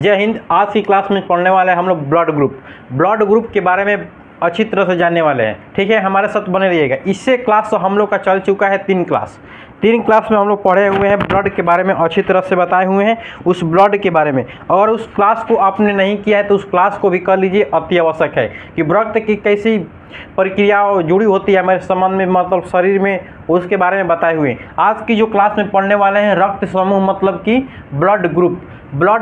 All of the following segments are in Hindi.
जय हिंद। आज की क्लास में पढ़ने वाले हैं हम लोग ब्लड ग्रुप के बारे में अच्छी तरह से जानने वाले हैं। ठीक है, हमारे साथ बने रहिएगा। इससे क्लास तो हम लोग का चल चुका है तीन क्लास में हम लोग पढ़े हुए हैं, ब्लड के बारे में अच्छी तरह से बताए हुए हैं उस ब्लड के बारे में। और उस क्लास को आपने नहीं किया है तो उस क्लास को भी कर लीजिए, अति आवश्यक है कि रक्त की कैसी प्रक्रिया जुड़ी होती है हमारे संबंध में, मतलब शरीर में, उसके बारे में बताए हुए हैं। आज की जो क्लास में पढ़ने वाले हैं रक्त समूह मतलब कि ब्लड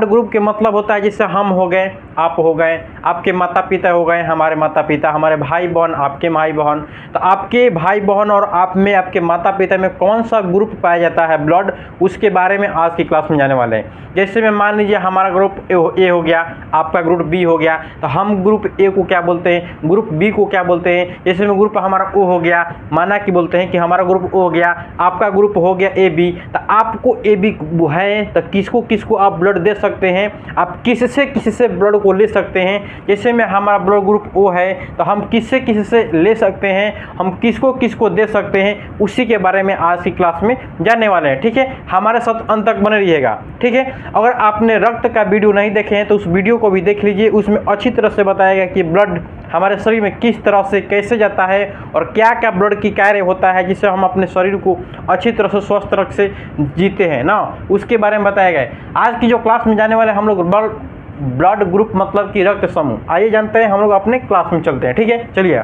ग्रुप के मतलब होता है जैसे हम हो गए, आप हो गए, आपके माता पिता हो गए, हमारे माता पिता, हमारे भाई बहन, आपके भाई बहन। तो आपके भाई बहन और आप में, आपके माता पिता में कौन सा ग्रुप पाया जाता है ब्लड, उसके बारे में आज की क्लास में जाने वाले हैं। जैसे में मान लीजिए हमारा ग्रुप ए हो गया, आपका ग्रुप बी हो गया, तो हम ग्रुप ए को क्या बोलते हैं, ग्रुप बी को क्या बोलते हैं। जैसे में ग्रुप हमारा ओ हो गया, माना कि बोलते हैं कि हमारा ग्रुप ओ हो गया, आपका ग्रुप हो गया ए बी। तो आपको ए बी है तो किसको किसको आप ब्लड दे सकते हैं, आप किससे ब्लड को ले सकते हैं। जैसे में हमारा ब्लड ग्रुप ओ है तो हम किससे ले सकते हैं, हम किसको दे सकते हैं, उसी के बारे में आज की क्लास में जानने वाले हैं। ठीक है, हमारे साथ अंत तक बने रहिएगा। ठीक है, अगर आपने रक्त का वीडियो नहीं देखे हैं तो उस वीडियो को भी देख लीजिए, उसमें अच्छी तरह से बताया गया कि ब्लड हमारे शरीर में किस तरह से कैसे जाता है और क्या क्या ब्लड की कार्य होता है जिससे हम अपने शरीर को अच्छी तरह से स्वस्थ रख से जीते हैं ना, उसके बारे में बताया गया। आज की जो क्लास में जाने वाले हम लोग ब्लड ग्रुप मतलब कि रक्त समूह। आइए जानते हैं, हम लोग अपने क्लास में चलते हैं। ठीक है, चलिए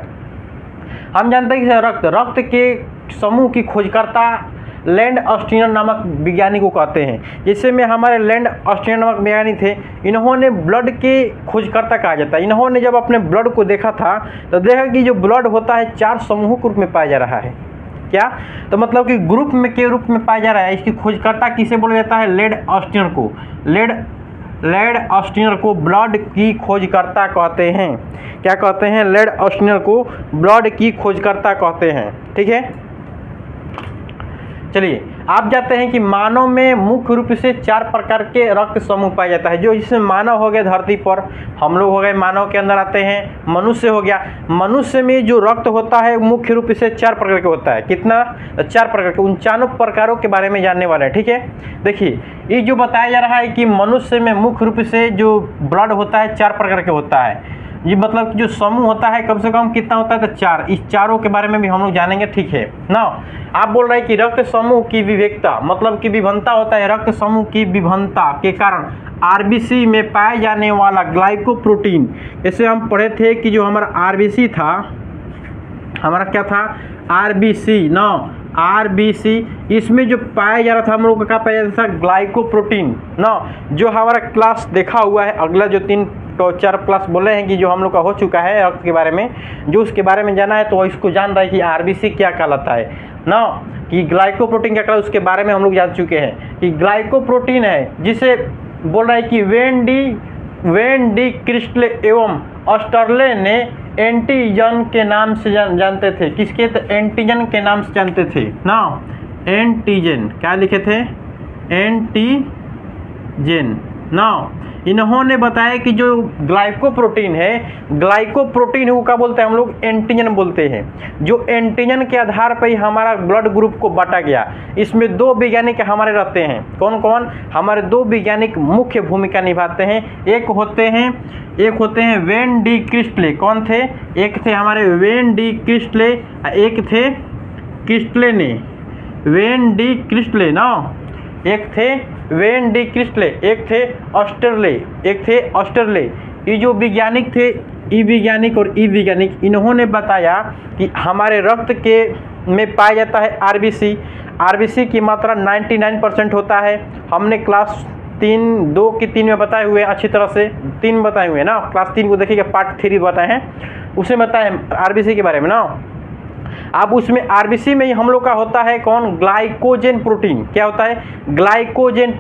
हम जानते हैं कि रक्त के समूह की खोजकर्ता लैंड ऑस्टिनर नामक वैज्ञानिक को कहते हैं। जैसे में हमारे लैंड ऑस्टिनर नामक वैज्ञानिक थे, इन्होंने ब्लड के खोजकर्ता कहा जाता है। इन्होंने जब अपने ब्लड को देखा था तो देखा कि जो ब्लड होता है 4 समूह के रूप में पाया जा रहा है। क्या तो मतलब कि ग्रुप में के रूप में पाया जा रहा है। इसकी खोजकर्ता किसे बोला जाता है, लैंड ऑस्टिनर को। लैंड ऑस्टिनर को ब्लड की खोजकर्ता कहते हैं। क्या कहते हैं, लैंड ऑस्टिनर को ब्लड की खोजकर्ता कहते हैं। ठीक है, चलिए आप जानते हैं कि मानव में मुख्य रूप से 4 प्रकार के रक्त समूह पाया जाता है। जो जिसमें मानव हो गया, धरती पर हम लोग हो गए, मानव के अंदर आते हैं। मनुष्य हो गया, मनुष्य में जो रक्त होता है मुख्य रूप से 4 प्रकार के होता है। कितना, 4 प्रकार के, 49 प्रकारों के बारे में जानने वाले हैं। ठीक है, देखिए ये जो बताया जा रहा है कि मनुष्य में मुख्य रूप से जो ब्लड होता है 4 प्रकार के होता है। ये मतलब कि जो समूह होता है कम से कम कितना होता है, तो 4। इस चारों के बारे में भी हम लोग जानेंगे। ठीक है ना, आप बोल रहे हैं कि रक्त समूह की विविधता मतलब कि विभिन्नता होता है। रक्त समूह की विभिन्नता के कारण आरबीसी में पाए जाने वाला ग्लाइकोप्रोटीन, जैसे हम पढ़े थे कि जो हमारा आरबीसी था, हमारा क्या था, आरबीसी ना, आरबीसी, इसमें जो पाया जा रहा था हम लोग का क्या पाया जाता था, ग्लाइकोप्रोटीन ना। जो हमारा क्लास देखा हुआ है, अगला जो 3 तो 4 क्लास बोले हैं कि जो हम लोग का हो चुका है रक्त के बारे में, जो उसके बारे में जाना है तो इसको जान रहा है कि आरबीसी क्या कहलाता है ना, कि ग्लाइकोप्रोटीन क्या कहलाता है, उसके बारे में हम लोग जान चुके हैं कि ग्लाइकोप्रोटीन है जिसे बोल रहा है कि वेन डी क्रिस्टले एवं ऑस्टरले ने एंटीजन के नाम से जानते थे। किसके, तो एंटीजन के नाम से जानते थे ना। एंटीजन क्या लिखे थे, एंटीजन ना। इन्होंने बताया कि जो ग्लाइकोप्रोटीन है, ग्लाइकोप्रोटीन को क्या बोलते हैं हम लोग, एंटीजन बोलते हैं। जो एंटीजन के आधार पर ही हमारा ब्लड ग्रुप को बांटा गया। इसमें 2 वैज्ञानिक हमारे रहते हैं। कौन कौन, हमारे 2 वैज्ञानिक मुख्य भूमिका निभाते हैं। एक होते हैं वेन डी क्रिस्टले। कौन थे, एक थे हमारे वेन डी क्रिस्टले, एक थे क्रिस्टले ने, वेन डी क्रिस्टले ना, एक थे वेन डी क्रिस्टले, एक थे ऑस्टरले। ये जो वैज्ञानिक थे, ई वैज्ञानिक और ई वैज्ञानिक, इन्होंने बताया कि हमारे रक्त के में पाया जाता है आरबीसी की मात्रा 99% होता है। हमने क्लास 2 की 3 में बताए हुए अच्छी तरह से, 3 बताए हुए ना, क्लास 3 को देखिएगा, पार्ट 3 बताए हैं, उसमें बताए आरबीसी के बारे में ना। अब उसमें आरबीसी में ही हम लोग का होता है कौन, ग्लाइकोजन प्रोटीन। क्या होता है, ग्लाइकोजन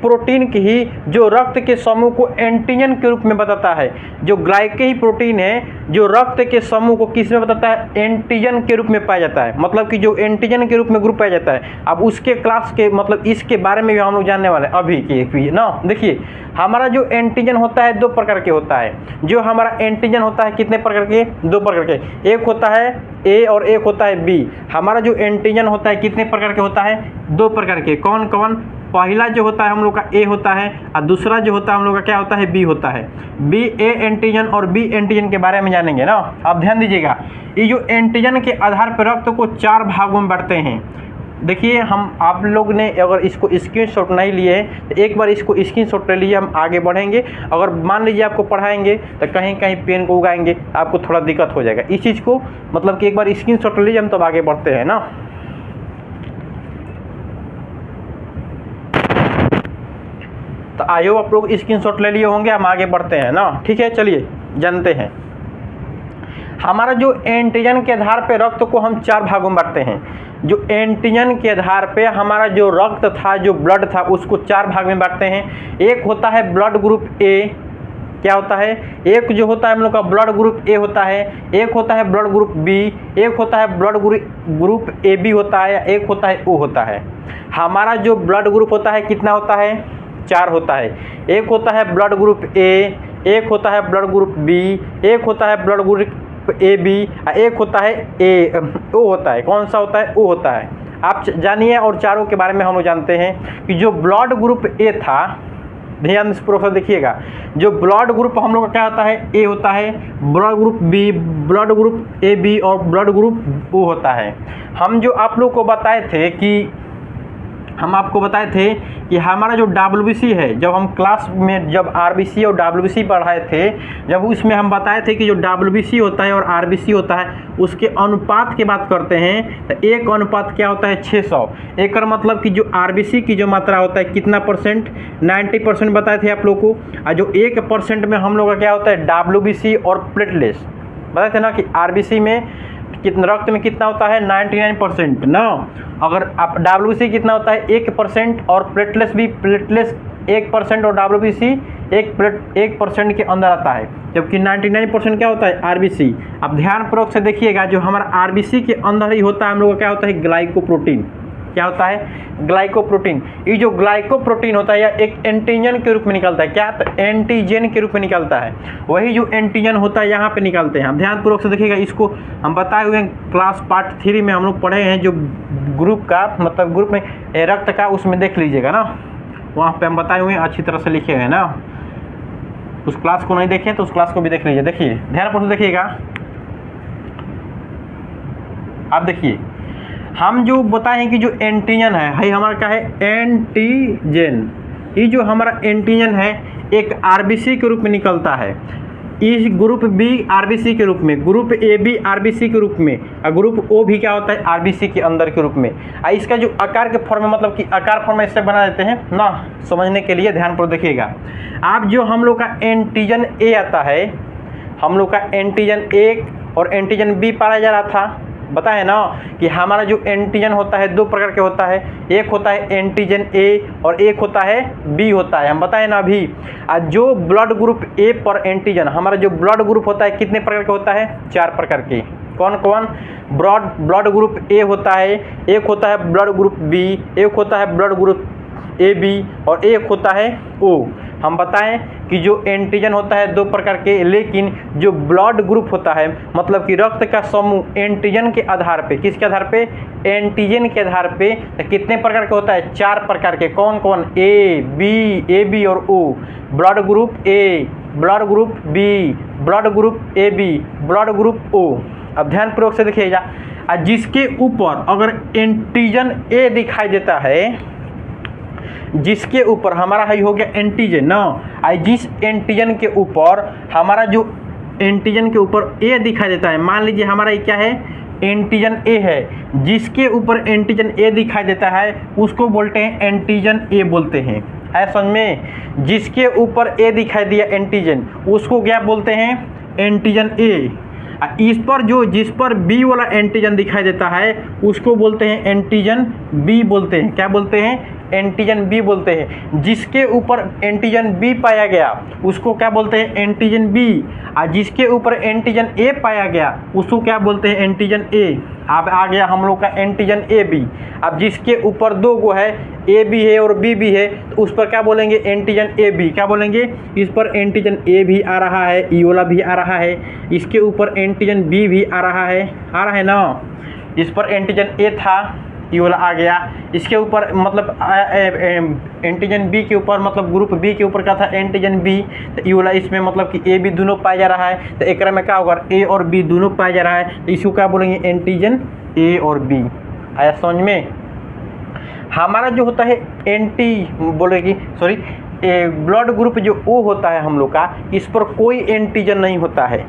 प्रोटीन की ही जो रक्त के समूह को एंटीजन के रूप में बताता है। जो ग्लाइके ही प्रोटीन है जो रक्त के समूह को किस में बताता है, एंटीजन के रूप में पाया जाता है। मतलब कि जो एंटीजन के रूप में ग्रुप पाया जाता है। अब उसके क्लास के मतलब इसके बारे में भी हम लोग जानने वाले हैं अभी के ना। देखिए हमारा जो एंटीजन होता है 2 प्रकार के होता है। जो हमारा एंटीजन होता है कितने प्रकार के, 2 प्रकार के, एक होता है ए और एक होता है बी। हमारा जो एंटीजन होता है कितने प्रकार के होता है, 2 प्रकार के। कौन कौन, पहला जो होता है हम लोग का ए होता है और दूसरा जो होता है हम लोग का क्या होता है बी होता है। बी ए एंटीजन और बी एंटीजन के बारे में जानेंगे ना। अब ध्यान दीजिएगा, ये जो एंटीजन के आधार पर रक्त को 4 भागों में बांटते हैं। देखिए हम आप लोग ने अगर इसको स्क्रीनशॉट नहीं लिए तो एक बार इसको स्क्रीनशॉट ले लीजिए, हम आगे बढ़ेंगे। अगर मान लीजिए आपको पढ़ाएंगे तो कहीं कहीं पेन को उगाएंगे, आपको थोड़ा दिक्कत हो जाएगा। इस चीज़ को मतलब कि एक बार स्क्रीनशॉट ले लीजिए, हम तब आगे बढ़ते हैं ना। तो आयो आप लोग स्क्रीनशॉट ले लिए होंगे, हम आगे बढ़ते हैं ना। ठीक है, चलिए जानते हैं। हमारा जो एंटीजन के आधार पे रक्त को हम 4 भागों में बांटते हैं। जो एंटीजन के आधार पे हमारा जो रक्त था, जो ब्लड था, उसको 4 भाग में बांटते हैं। एक होता है ब्लड ग्रुप ए, क्या होता है, एक जो होता है हम लोग का ब्लड ग्रुप ए होता है, एक होता है ब्लड ग्रुप बी, एक होता है ब्लड ग्रुप ए बी होता है, एक होता है ओ होता है। हमारा जो ब्लड ग्रुप होता है कितना होता है, 4 होता है। एक होता है ब्लड ग्रुप ए, एक होता है ब्लड ग्रुप बी, एक होता है ब्लड ग्रुप ए बी, एक होता है ए ओ होता है। कौन सा होता है, ओ होता है। आप जानिए और चारों के बारे में हम लोग जानते हैं कि जो ब्लड ग्रुप ए था, ध्यान से प्रोसेस देखिएगा, जो ब्लड ग्रुप हम लोग का क्या होता है, ए होता है, blood group B, blood group A B और ब्लड ग्रुप ओ होता है। हम जो आप लोग को बताए थे कि हम आपको बताए थे कि हमारा जो WBC है, जब हम क्लास में जब RBC और WBC पढ़ाए थे, जब उसमें हम बताए थे कि जो WBC होता है और RBC होता है उसके अनुपात की बात करते हैं तो एक अनुपात क्या होता है, 600। एक मतलब कि जो RBC की जो मात्रा होता है कितना परसेंट, 90% बताए थे आप लोग को। और जो 1% में हम लोग का क्या होता है, WBC और प्लेटलेट्स बताए थे ना कि RBC में कितना, रक्त में कितना होता है 99% ना। अगर आप WBC कितना होता है 1% और प्लेटलेट्स भी, प्लेटलेट्स 1% और WBC 1% के अंदर आता है, जबकि 99% क्या होता है RBC। अब ध्यानपूर्वक से देखिएगा, जो हमारा RBC के अंदर ही होता है हम लोग का क्या होता है, ग्लाइकोप्रोटीन। क्या होता है, ग्लाइकोप्रोटीन। ये जो ग्लाइकोप्रोटीन होता है या एक एंटीजन के रूप में निकलता है, क्या, तो एंटीजन के रूप में निकलता है। वही जो एंटीजन होता है यहाँ पे निकलते हैं। हम ध्यानपूर्वक से देखिएगा, इसको हम बताए हुए क्लास पार्ट 3 में हम लोग पढ़े हैं, जो ग्रुप का मतलब ग्रुप में रक्त का, उसमें देख लीजिएगा ना, वहाँ पे हम बताए हुए हैं, अच्छी तरह से लिखे हुए हैं ना। उस क्लास को नहीं देखें तो उस क्लास को भी देख लीजिए। देखिए ध्यानपूर्वक से देखिएगा, आप देखिए हम जो बताए हैं कि जो एंटीजन है हमारा क्या है, एंटीजन। ये जो हमारा एंटीजन है एक RBC के रूप में निकलता है, इस ग्रुप बी RBC के रूप में, ग्रुप ए बी RBC के रूप में, और ग्रुप ओ भी क्या होता है RBC के अंदर के रूप में। इसका जो आकार के फॉर्म में, मतलब कि आकार फॉर्म में इससे बना देते हैं ना, समझने के लिए ध्यानपूर्वक देखिएगा। आप जो हम लोग का एंटीजन ए आता है, हम लोग का एंटीजन ए और एंटीजन बी पाया जा रहा था, बताए ना कि हमारा जो एंटीजन होता है 2 प्रकार के होता है, एक होता है एंटीजन ए और एक होता है बी होता है, हम बताए ना अभी। जो ब्लड ग्रुप ए पर एंटीजन, हमारा जो ब्लड ग्रुप होता है कितने प्रकार का होता है, 4 प्रकार के। कौन कौन, ब्लड ग्रुप ए होता है, एक होता है ब्लड ग्रुप बी, एक होता है ब्लड ग्रुप ए बी और एक होता है ओ। हम बताएं कि जो एंटीजन होता है 2 प्रकार के, लेकिन जो ब्लड ग्रुप होता है मतलब कि रक्त का समूह एंटीजन के आधार पे, किसके आधार पे, एंटीजन के आधार पे कितने प्रकार का होता है, 4 प्रकार के। कौन कौन, ए बी और O. Blood group A, blood group B, blood group A B, blood group O. अब ध्यानपूर्वक से देखिएगा, जिसके ऊपर अगर एंटीजन ए दिखाई देता है, जिसके ऊपर हमारा हाई हो गया एंटीजन ना, जिस एंटीजन के ऊपर हमारा जो एंटीजन के ऊपर ए दिखाई देता है, मान लीजिए हमारा ये क्या है, एंटीजन ए है, जिसके ऊपर एंटीजन ए दिखाई देता है उसको बोलते हैं एंटीजन ए बोलते हैं। है समझ में, जिसके ऊपर ए दिखाई दिया एंटीजन उसको क्या बोलते हैं, एंटीजन ए। इस पर जो जिस पर बी वाला एंटीजन दिखाई देता है उसको बोलते हैं एंटीजन बी बोलते हैं। क्या बोलते हैं, एंटीजन बी बोलते हैं। जिसके ऊपर एंटीजन बी पाया गया उसको क्या बोलते हैं, एंटीजन बी। और जिसके ऊपर एंटीजन ए पाया गया उसको क्या बोलते हैं, एंटीजन ए। अब आ गया हम लोग का एंटीजन ए बी। अब जिसके ऊपर 2 गो है, ए बी है और बी भी है, तो उस पर क्या बोलेंगे, एंटीजन ए बी। क्या बोलेंगे, इस पर एंटीजन ए भी आ रहा है, ई वाला भी आ रहा है, इसके ऊपर एंटीजन बी भी आ रहा है ना। इस पर एंटीजन ए था, ये वाला आ गया। इसके ऊपर मतलब एंटीजन बी के ऊपर मतलब ग्रुप बी के ऊपर क्या था, एंटीजन बी। तो ये वाला इसमें मतलब कि ए बी दोनों पाया जा रहा है, तो एक में क्या होगा, ए और बी दोनों पाया जा रहा है, तो इसको क्या बोलेंगे, एंटीजन ए और बी। आया समझ में। हमारा जो होता है एंटी बोलेगी सॉरी ब्लड ग्रुप जो ओ होता है हम लोग का, इस पर कोई एंटीजन नहीं होता है,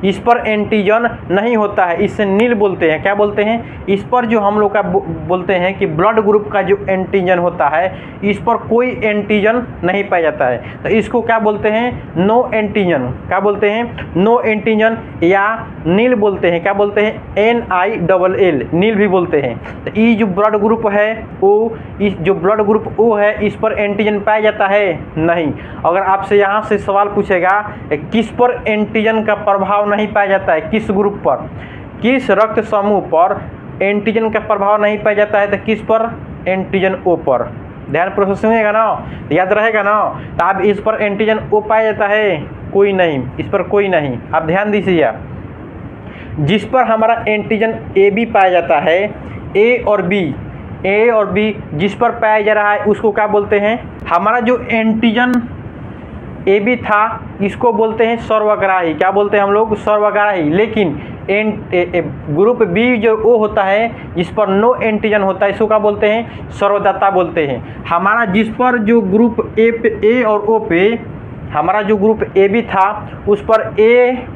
इस पर एंटीजन नहीं होता है, इसे नील बोलते हैं। क्या बोलते हैं, इस पर जो हम लोग का बोलते हैं कि ब्लड ग्रुप का जो एंटीजन होता है इस पर कोई एंटीजन नहीं पाया जाता है, तो इसको क्या बोलते हैं, नो एंटीजन। क्या बोलते हैं, नो एंटीजन या नील बोलते हैं। क्या बोलते हैं, NILL, नील भी बोलते हैं। तो ये जो ब्लड ग्रुप है ओ, इस जो ब्लड ग्रुप ओ है इस पर एंटीजन पाया जाता है नहीं। अगर आपसे यहाँ से सवाल पूछेगा किस पर एंटीजन का प्रभाव नहीं पाया जाता है, किस ग्रुप पर, किस रक्त समूह पर एंटीजन का प्रभाव नहीं पाया जाता है, तो किस पर, एंटीजन ओ पर। ध्यान प्रोसेस सुनिएगा ना, याद रहेगा ना। तो अब इस पर एंटीजन ओ पाया जाता है, कोई नहीं, इस पर कोई नहीं। आप ध्यान दीजिए, जिस पर हमारा एंटीजन ए बी पाया जाता है, ए और बी जिस पर पाया जा रहा है उसको क्या बोलते हैं, हमारा जो एंटीजन ए बी था इसको बोलते हैं सर्वग्राही। क्या बोलते हैं हम लोग, सर्वग्राही। लेकिन ग्रुप बी जो ओ होता है जिस पर नो एंटीजन होता है इसको क्या बोलते हैं, सर्वदाता बोलते हैं। हमारा जिस पर जो ग्रुप ए और ओ पे, हमारा जो ग्रुप ए बी था उस पर ए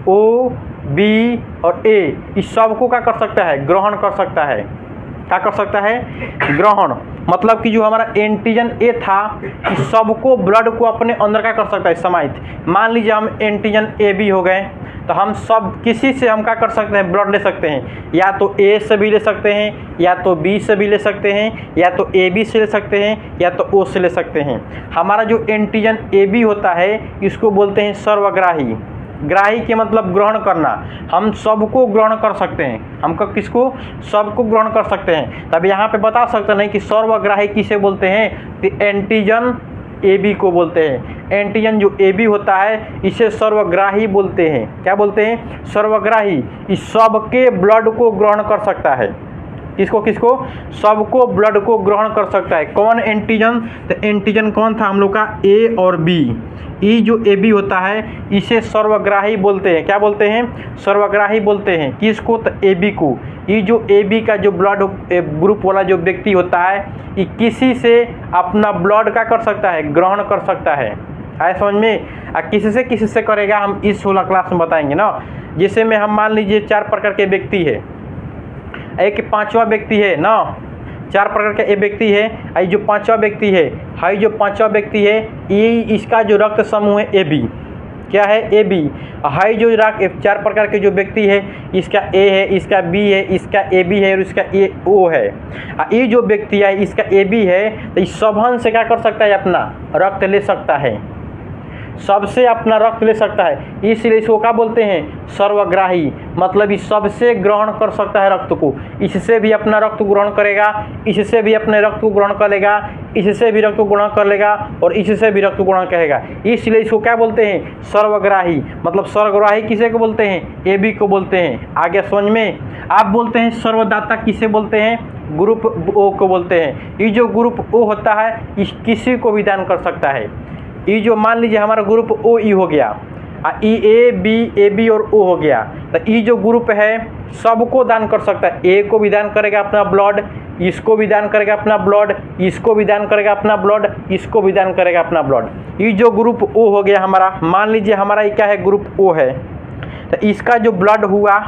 ओ बी और ए इस सबको क्या कर सकता है, ग्रहण कर सकता है। क्या कर सकता है, ग्रहण। मतलब कि जो हमारा एंटीजन ए था इस सबको ब्लड को अपने अंदर क्या कर सकता है, समाहित। मान लीजिए हम एंटीजन ए बी हो गए, तो हम सब किसी से हम क्या कर सकते हैं, ब्लड ले सकते हैं। या तो ए से भी ले सकते हैं, या तो बी से भी ले सकते हैं, या तो ए बी से ले सकते हैं, या तो ओ से ले सकते हैं। हमारा जो एंटीजन ए बी होता है इसको बोलते हैं सर्वग्राही। ग्राही के मतलब ग्रहण करना, हम सबको ग्रहण कर सकते हैं। हमको किसको, सबको ग्रहण कर सकते हैं। तब यहाँ पे बता सकते नहीं कि सर्वग्राही किसे बोलते हैं, तो एंटीजन ए बी को बोलते हैं। एंटीजन जो ए बी होता है इसे सर्वग्राही बोलते हैं। क्या बोलते हैं, सर्वग्राही। इस सबके ब्लड को ग्रहण कर सकता है। किसको किसको, सबको ब्लड को ग्रहण कर सकता है। कौन एंटीजन, तो एंटीजन कौन था हम लोग का, ए और बी। ये जो ए बी होता है इसे सर्वग्राही बोलते हैं। क्या बोलते हैं, सर्वग्राही बोलते हैं। किसको, तो ए बी को। ये जो ए बी का जो ब्लड ग्रुप वाला जो व्यक्ति होता है ये किसी से अपना ब्लड का कर सकता है, ग्रहण कर सकता है। आए समझ में। किसी से करेगा हम इस 16 क्लास में बताएंगे ना। जैसे में हम मान लीजिए 4 प्रकार के व्यक्ति है, एक 5वां व्यक्ति है ना, 4 प्रकार का ए व्यक्ति है। आई जो 5वां व्यक्ति है, हाई जो 5वां व्यक्ति है ये इसका जो रक्त समूह है ए बी। क्या है, ए बी। हाई जो 4 प्रकार के जो व्यक्ति है इसका ए है, इसका बी है, इसका ए बी है और इसका ए ओ है। ये जो व्यक्ति है इसका ए बी है, तो इस सबहन से क्या कर सकता है, अपना रक्त ले सकता है, सबसे अपना रक्त ले सकता है। इसलिए इसको क्या बोलते हैं, सर्वग्राही। मतलब इस सबसे ग्रहण कर सकता है रक्त को। इससे भी अपना रक्त ग्रहण करेगा, इससे भी अपने रक्त को ग्रहण कर लेगा, इससे भी रक्त को ग्रहण कर लेगा और इससे भी रक्त को ग्रहण करेगा। इसलिए इसको क्या बोलते हैं, सर्वग्राही। मतलब सर्वग्राही किसे को बोलते हैं, ए बी को बोलते हैं। आगे समझ में। आप बोलते हैं सर्वदाता किसे बोलते हैं, ग्रुप ओ को बोलते हैं। ये जो ग्रुप ओ होता है इस किसी को भी दान कर सकता है। ये जो मान लीजिए हमारा ग्रुप ओ ई हो गया, ई ए बी और ओ हो गया, तो ये जो ग्रुप है सबको दान कर सकता है। ए को भी दान करेगा अपना ब्लड, इसको भी दान करेगा अपना ब्लड, इसको भी दान करेगा अपना ब्लड, इसको भी दान करेगा अपना ब्लड। ये जो ग्रुप ओ हो गया हमारा, मान लीजिए हमारा ये क्या है, ग्रुप ओ है, तो इसका जो ब्लड हुआ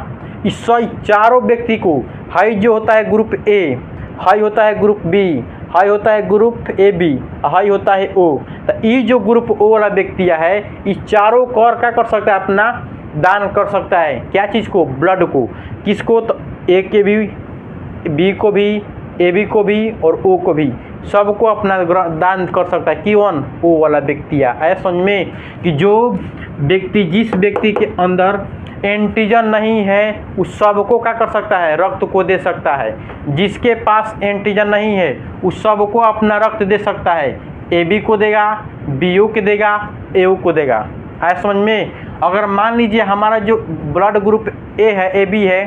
इस चारों व्यक्ति को, हाई जो होता है ग्रुप ए, हाई होता है ग्रुप बी, हाई होता है ग्रुप ए बी, हाई होता है ओ। तो ये जो ग्रुप ओ वाला व्यक्ति है इस चारों को क्या कर सकता है, अपना दान कर सकता है। क्या चीज़ को, ब्लड को। किसको, तो ए के भी, बी को भी, ए बी को भी और ओ को भी, सबको अपना दान कर सकता है। कौन, ओ वाला व्यक्ति है। समझ में कि जो व्यक्ति, जिस व्यक्ति के अंदर एंटीजन नहीं है उस सबको क्या कर सकता है, रक्त को दे सकता है। जिसके पास एंटीजन नहीं है उस सबको अपना रक्त दे सकता है। ए बी को देगा, बी ओ को देगा, ए ओ को देगा। आया समझ में। अगर मान लीजिए हमारा जो ब्लड ग्रुप ए है, ए बी है,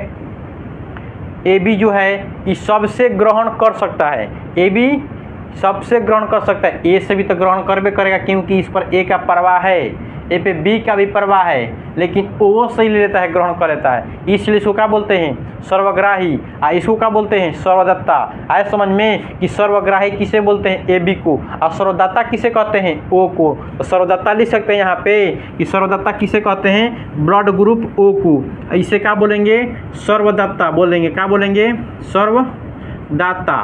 ए बी जो है ये सबसे ग्रहण कर सकता है, ए बी सबसे ग्रहण कर सकता है, ए से भी तो ग्रहण करबे करेगा क्योंकि इस पर ए का प्रवाह है, ए पे बी का भी प्रवाह है, लेकिन ओ से ही ले लेता है, ग्रहण कर लेता है, इसलिए इसको क्या बोलते हैं सर्वग्राही। इसको क्या बोलते हैं सर्वदत्ता। आए समझ में कि सर्वग्राही किसे बोलते हैं ए बी को, और सर्वदत्ता किसे कहते हैं ओ को। तो सर्वदत्ता लिख सकते हैं यहाँ पे कि सर्वदत्ता किसे कहते हैं ब्लड ग्रुप ओ को, इसे क्या बोलेंगे सर्वदत्ता बोलेंगे, क्या बोलेंगे सर्वदाता।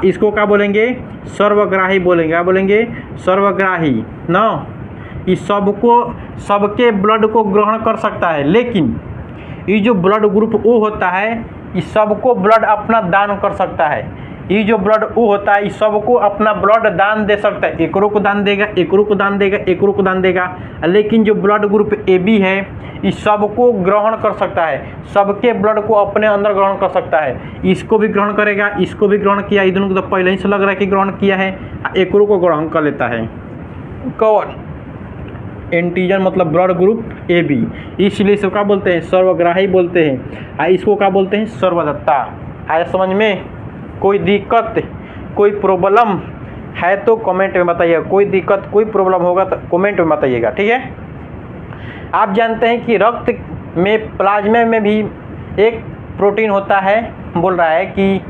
इसको क्या बोलेंगे सर्वग्राही बोलेंगे, क्या बोलेंगे सर्वग्राही ना। इस सबको सबके ब्लड को ग्रहण कर सकता है, लेकिन ये जो ब्लड ग्रुप ओ होता है इस सबको ब्लड अपना दान कर सकता है। ये जो ब्लड ओ होता है इस सबको अपना ब्लड दान दे सकता है, एकरो को दान देगा, एकरो को दान देगा, एकरो को दान देगा। लेकिन जो ब्लड ग्रुप ए बी है इस सबको ग्रहण कर सकता है, सबके ब्लड को अपने अंदर ग्रहण कर सकता है। इसको भी ग्रहण करेगा, इसको भी ग्रहण किया, इन दोनों को तो पहले ही से लग रहा है कि ग्रहण किया है, एकरो को ग्रहण कर लेता है। कौन एंटीजन मतलब ब्लड ग्रुप ए बी, इसलिए इसको क्या बोलते हैं सर्वग्राही बोलते हैं। इसको क्या बोलते हैं सर्वदत्ता। आया समझ में। कोई दिक्कत कोई प्रॉब्लम है तो कमेंट में बताइएगा, कोई दिक्कत कोई प्रॉब्लम होगा तो कमेंट में बताइएगा, ठीक है। आप जानते हैं कि रक्त में प्लाज्मा में भी एक प्रोटीन होता है, बोल रहा है कि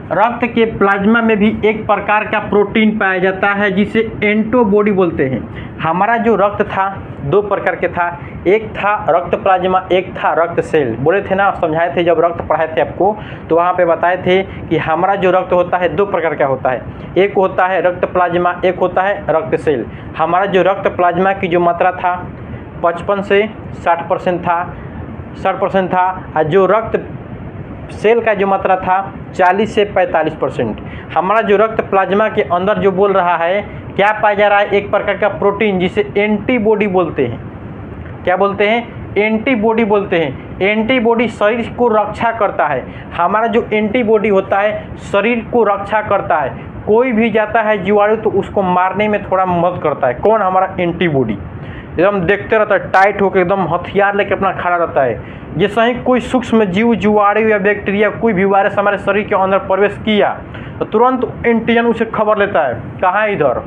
रक्त के प्लाज्मा में भी एक प्रकार का प्रोटीन पाया जाता है जिसे एंटीबॉडी बोलते हैं। हमारा जो रक्त था दो प्रकार के था, एक था रक्त प्लाज्मा, एक था रक्त सेल। बोले थे ना, समझाए थे जब रक्त पढ़ाए थे आपको, तो वहाँ पे बताए थे कि हमारा जो रक्त होता है दो प्रकार का होता है, एक होता है रक्त प्लाज्मा, एक होता है रक्त सेल। हमारा जो रक्त प्लाज्मा की जो मात्रा था 55 से 60% था, 60% था, और जो रक्त सेल का जो मात्रा था 40 से 45%। हमारा जो रक्त प्लाज्मा के अंदर जो बोल रहा है क्या पाया जा रहा है, एक प्रकार का प्रोटीन जिसे एंटीबॉडी बोलते हैं। क्या बोलते हैं एंटीबॉडी बोलते हैं। एंटीबॉडी शरीर को रक्षा करता है। हमारा जो एंटीबॉडी होता है शरीर को रक्षा करता है, कोई भी जाता है जीवाणु तो उसको मारने में थोड़ा मदद करता है। कौन हमारा एंटीबॉडी एकदम देखते रहता है, टाइट होकर एकदम हथियार लेके अपना खड़ा रहता है। जैसे ही कोई सूक्ष्म जीव जीवाणु या बैक्टीरिया कोई भी वायरस हमारे शरीर के अंदर प्रवेश किया तो तुरंत एंटीजन उसे खबर लेता है, कहाँ इधर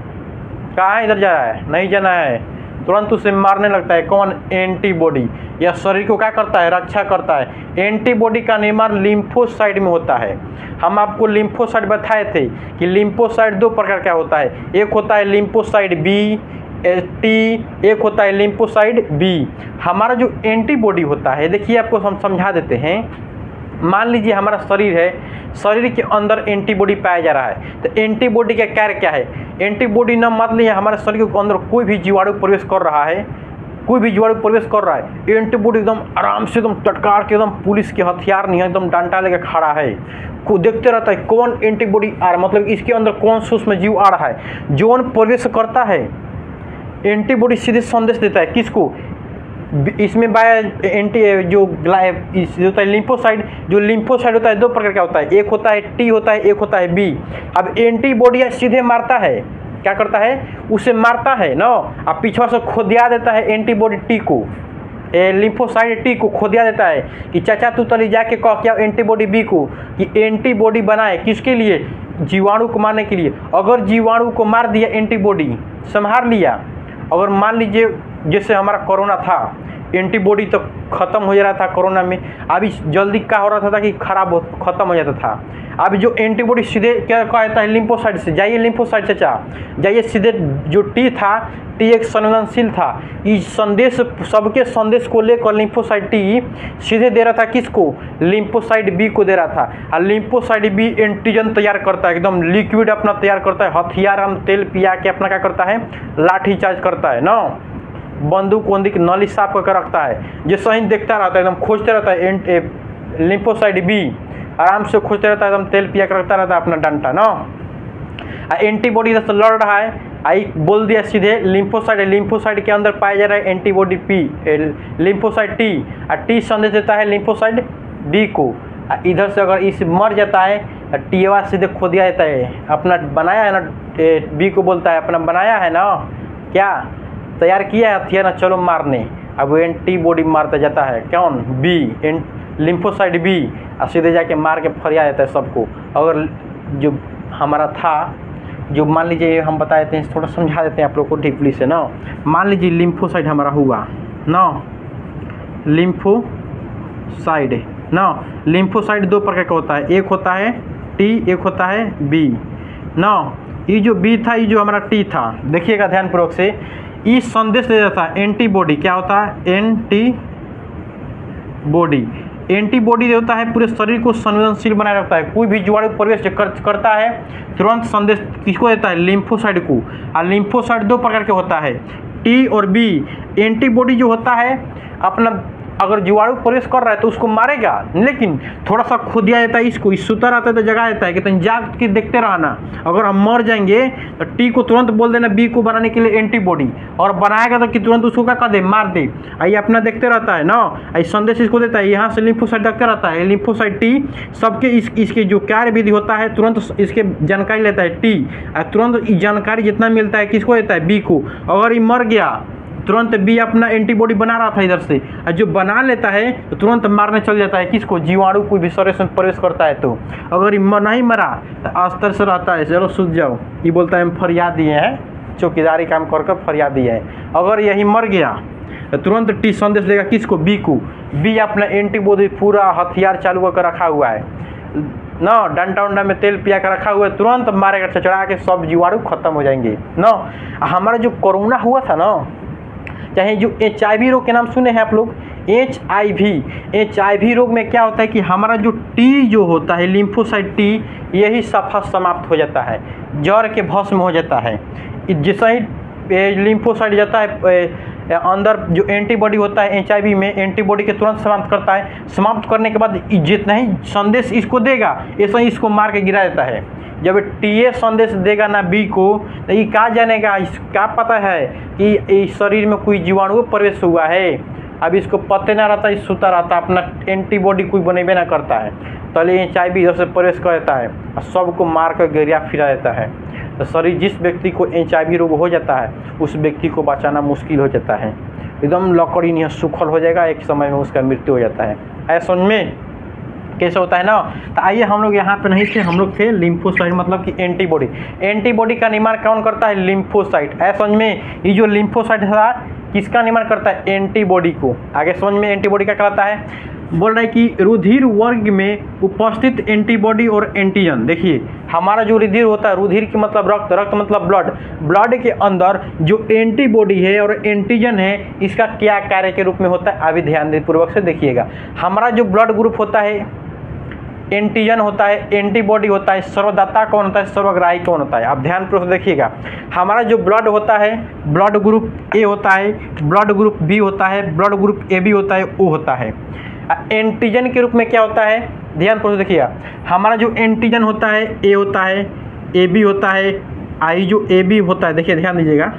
जा रहा है, नहीं जाना है, तुरंत उसे मारने लगता है। कौन एंटीबॉडी। यह शरीर को क्या करता है रक्षा करता है। एंटीबॉडी का निर्माण लिम्फोसाइट में होता है। हम आपको लिम्फोसाइट बताए थे कि लिम्फोसाइट दो प्रकार का होता है, एक होता है लिम्फोसाइट बी टी, एक होता है लिम्फोसाइट बी। हमारा जो एंटीबॉडी होता है, देखिए आपको हम समझा देते हैं। मान लीजिए हमारा शरीर है, शरीर के अंदर एंटीबॉडी पाया जा रहा है, तो एंटीबॉडी का कार्य क्या है। एंटीबॉडी न मान लीजिए हमारे शरीर के अंदर कोई भी जीवाणु प्रवेश कर रहा है, कोई भी जीवाणु प्रवेश कर रहा है, एंटीबॉडी एकदम आराम से एकदम टटकार के एकदम पुलिस के हथियार नहीं एकदम डंडा लेकर खड़ा है, को देखते रहता है कौन एंटीबॉडी आ रहा, मतलब इसके अंदर कौन सूक्ष्म जीव आ रहा है। जोन प्रवेश करता है एंटीबॉडी सीधे संदेश देता है किसको, इसमें बाय एंटी जो होता है लिम्फोसाइट। जो लिम्फोसाइट होता है दो प्रकार का होता है, एक होता है टी होता है, एक होता है बी। अब एंटीबॉडी सीधे मारता है, क्या करता है उसे मारता है ना, अब पीछे से खोदिया देता है एंटीबॉडी टी को, लिम्फोसाइट टी को खोदिया देता है कि चाचा तू तली जाके कह क्या एंटीबॉडी बी को कि एंटीबॉडी बनाए किसके लिए, जीवाणु को मारने के लिए। अगर जीवाणु को मार दिया एंटीबॉडी संहार लिया, अगर मान लीजिए जैसे हमारा कोरोना था, एंटीबॉडी तो ख़त्म हो जा रहा था कोरोना में, अभी जल्दी क्या हो रहा था कि ख़त्म हो जाता था। अब जो एंटीबॉडी सीधे क्या कहता है लिम्फोसाइट से, जाइए लिम्फोसाइट से जाइए सीधे, जो टी था टी एक संवेदनशील था, इस संदेश सबके संदेश को लेकर लिम्फोसाइट टी सीधे दे रहा था किसको, लिम्फोसाइट बी को दे रहा था। और लिम्फोसाइट बी एंटीजन तैयार करता है, एकदम लिक्विड अपना तैयार करता है, हथियार हम तेल पिया के अपना क्या करता है लाठी चार्ज करता है ना, बंदूक वंदूक नली साफ करके रखता है। जैसे ही देखता रहता है एकदम खोजते रहता है, लिम्फोसाइट बी आराम से खोजते रहता है, एकदम तेल पिया के रखता रहता है अपना डंटा ना। एंटीबॉडी से लड़ रहा है, आई बोल दिया सीधे लिम्फोसाइट के अंदर पाया जा रहा है एंटीबॉडी पी, लिम्फोसाइट टी, और टी संदेश देता है लिम्फोसाइट डी को। इधर से अगर इस मर जाता है टीवा सीधे खो दिया जाता है, अपना बनाया है ना, बी को बोलता है अपना बनाया है ना, क्या तैयार किया है हथियार ना, चलो मारने। अब एंटीबॉडी मारता जाता है कौन बी, लिम्फोसाइट बी, और सीधे जाके मार के फरिया देता है सबको। अगर जो हमारा था, जो मान लीजिए हम बता देते हैं, थोड़ा समझा देते हैं आप लोग को डीपली से ना। मान लीजिए लिम्फोसाइट हमारा हुआ ना, लिम्फोसाइट ना। लिम्फोसाइट दो प्रकार का होता है, एक होता है टी, एक होता है बी ना। ये जो बी था, ये जो हमारा टी था, देखिएगा ध्यानपूर्वक से, ये संदेश दे देता है एंटीबॉडी। क्या होता है? एंटीबॉडी। एंटीबॉडी देता है पूरे शरीर को संवेदनशील बनाए रखता है। कोई भी जीवाणु प्रवेश करता है तुरंत संदेश किसको देता है? लिम्फोसाइट को। और लिम्फोसाइट दो प्रकार के होता है, टी और बी। एंटीबॉडी जो होता है अपना अगर जीवाणु प्रवेश कर रहा है तो उसको मारेगा, लेकिन थोड़ा सा खुदिया देता है इसको, इस सुतर आता है तो जगा देता है कि तुम जाग के देखते रहना। अगर हम मर जाएंगे तो टी को तुरंत बोल देना बी को बनाने के लिए एंटीबॉडी, और बनाएगा तो कि तुरंत उसको क्या कर दे? मार दे। ये अपना देखते रहता है ना, ये संदेश इसको देता है, यहाँ से लिम्फोसाइट देखते रहता है। लिम्फोसाइट टी सबके इसके जो कार्य विधि होता है तुरंत इसके जानकारी लेता है टी, और तुरंत जानकारी जितना मिलता है किसको देता है? बी को। अगर ये मर गया तुरंत बी अपना एंटीबॉडी बना रहा था इधर से, और जो बना लेता है तो तुरंत मारने चल जाता है किसको? जीवाणु कोई भी शरीर में प्रवेश करता है तो। अगर ये नहीं मरा तो अस्तर से रहता है, चलो सूझ जाओ, ये बोलता है हम फरियाद दिए हैं, चौकीदारी काम कर फरियाद दिए हैं। अगर यही मर गया तो तुरंत टी संदेश देगा किसको? बी को। बी अपना एंटीबॉडी पूरा हथियार चालू करके रखा हुआ है ना, डंडा उंडा में तेल पिया कर रखा हुआ है, तुरंत मारेगा चचड़ा के, सब जीवाणु खत्म हो जाएंगे ना। हमारा जो कोरोना हुआ था ना, चाहे जो HIV रोग के नाम सुने हैं आप लोग, HIV रोग में क्या होता है कि हमारा जो टी जो होता है, लिम्फोसाइट टी, यही सफा समाप्त हो जाता है, जड़ के भस्म हो जाता है। जैसे ही लिम्फोसाइट जाता है अंदर, जो एंटीबॉडी होता है HIV में, एंटीबॉडी के तुरंत समाप्त करता है। समाप्त करने के बाद जितना ही संदेश इसको देगा, ऐसा ही इसको मार के गिरा देता है। जब टीए संदेश देगा ना बी को, तो ये क्या जानेगा? क्या पता है कि इस शरीर में कोई जीवाणु प्रवेश हुआ है? अब इसको पता ना रहता, इस सुता रहता, अपना एंटीबॉडी कोई बनेबे ना करता है, तो HIV इधर से प्रवेश कर देता है और सबको मार कर गिरा फिरा देता है। तो शरीर जिस व्यक्ति को HIV रोग हो जाता है उस व्यक्ति को बचाना मुश्किल हो जाता है, एकदम लकड़ी नहीं सूखल हो जाएगा, एक समय में उसका मृत्यु हो जाता है। ऐसा में कैसे होता है ना। तो आइए, हम लोग यहाँ पे नहीं थे, हम लोग थे लिम्फोसाइट, मतलब कि एंटीबॉडी। एंटीबॉडी का निर्माण कौन करता है? लिम्फोसाइट। ऐसा समझ में, ये जो लिम्फोसाइट था किसका निर्माण करता है? एंटीबॉडी को। आगे समझ में एंटीबॉडी क्या कहलाता है? बोल रहा है कि रुधिर वर्ग में उपस्थित एंटीबॉडी और एंटीजन। देखिए, हमारा जो रुधिर होता है, रुधिर की मतलब रक्त, रक्त मतलब ब्लड, ब्लड के अंदर जो एंटीबॉडी है और एंटीजन है, इसका क्या कार्य के रूप में होता है? अभी ध्यान पूर्वक से देखिएगा। हमारा जो ब्लड ग्रुप होता है, एंटीजन होता है, एंटीबॉडी होता है, सर्वदाता कौन होता है, सर्वग्राही कौन होता है? आप ध्यान पूर्वक देखिएगा। हमारा जो ब्लड होता है, ब्लड ग्रुप ए होता है, ब्लड ग्रुप बी होता है, ब्लड ग्रुप AB होता है, O होता है। एंटीजन के रूप में क्या होता है? ध्यान पूर्वक देखिएगा। हमारा जो एंटीजन होता है, A होता है, AB होता है, आई जो AB होता है, देखिए ध्यान दीजिएगा,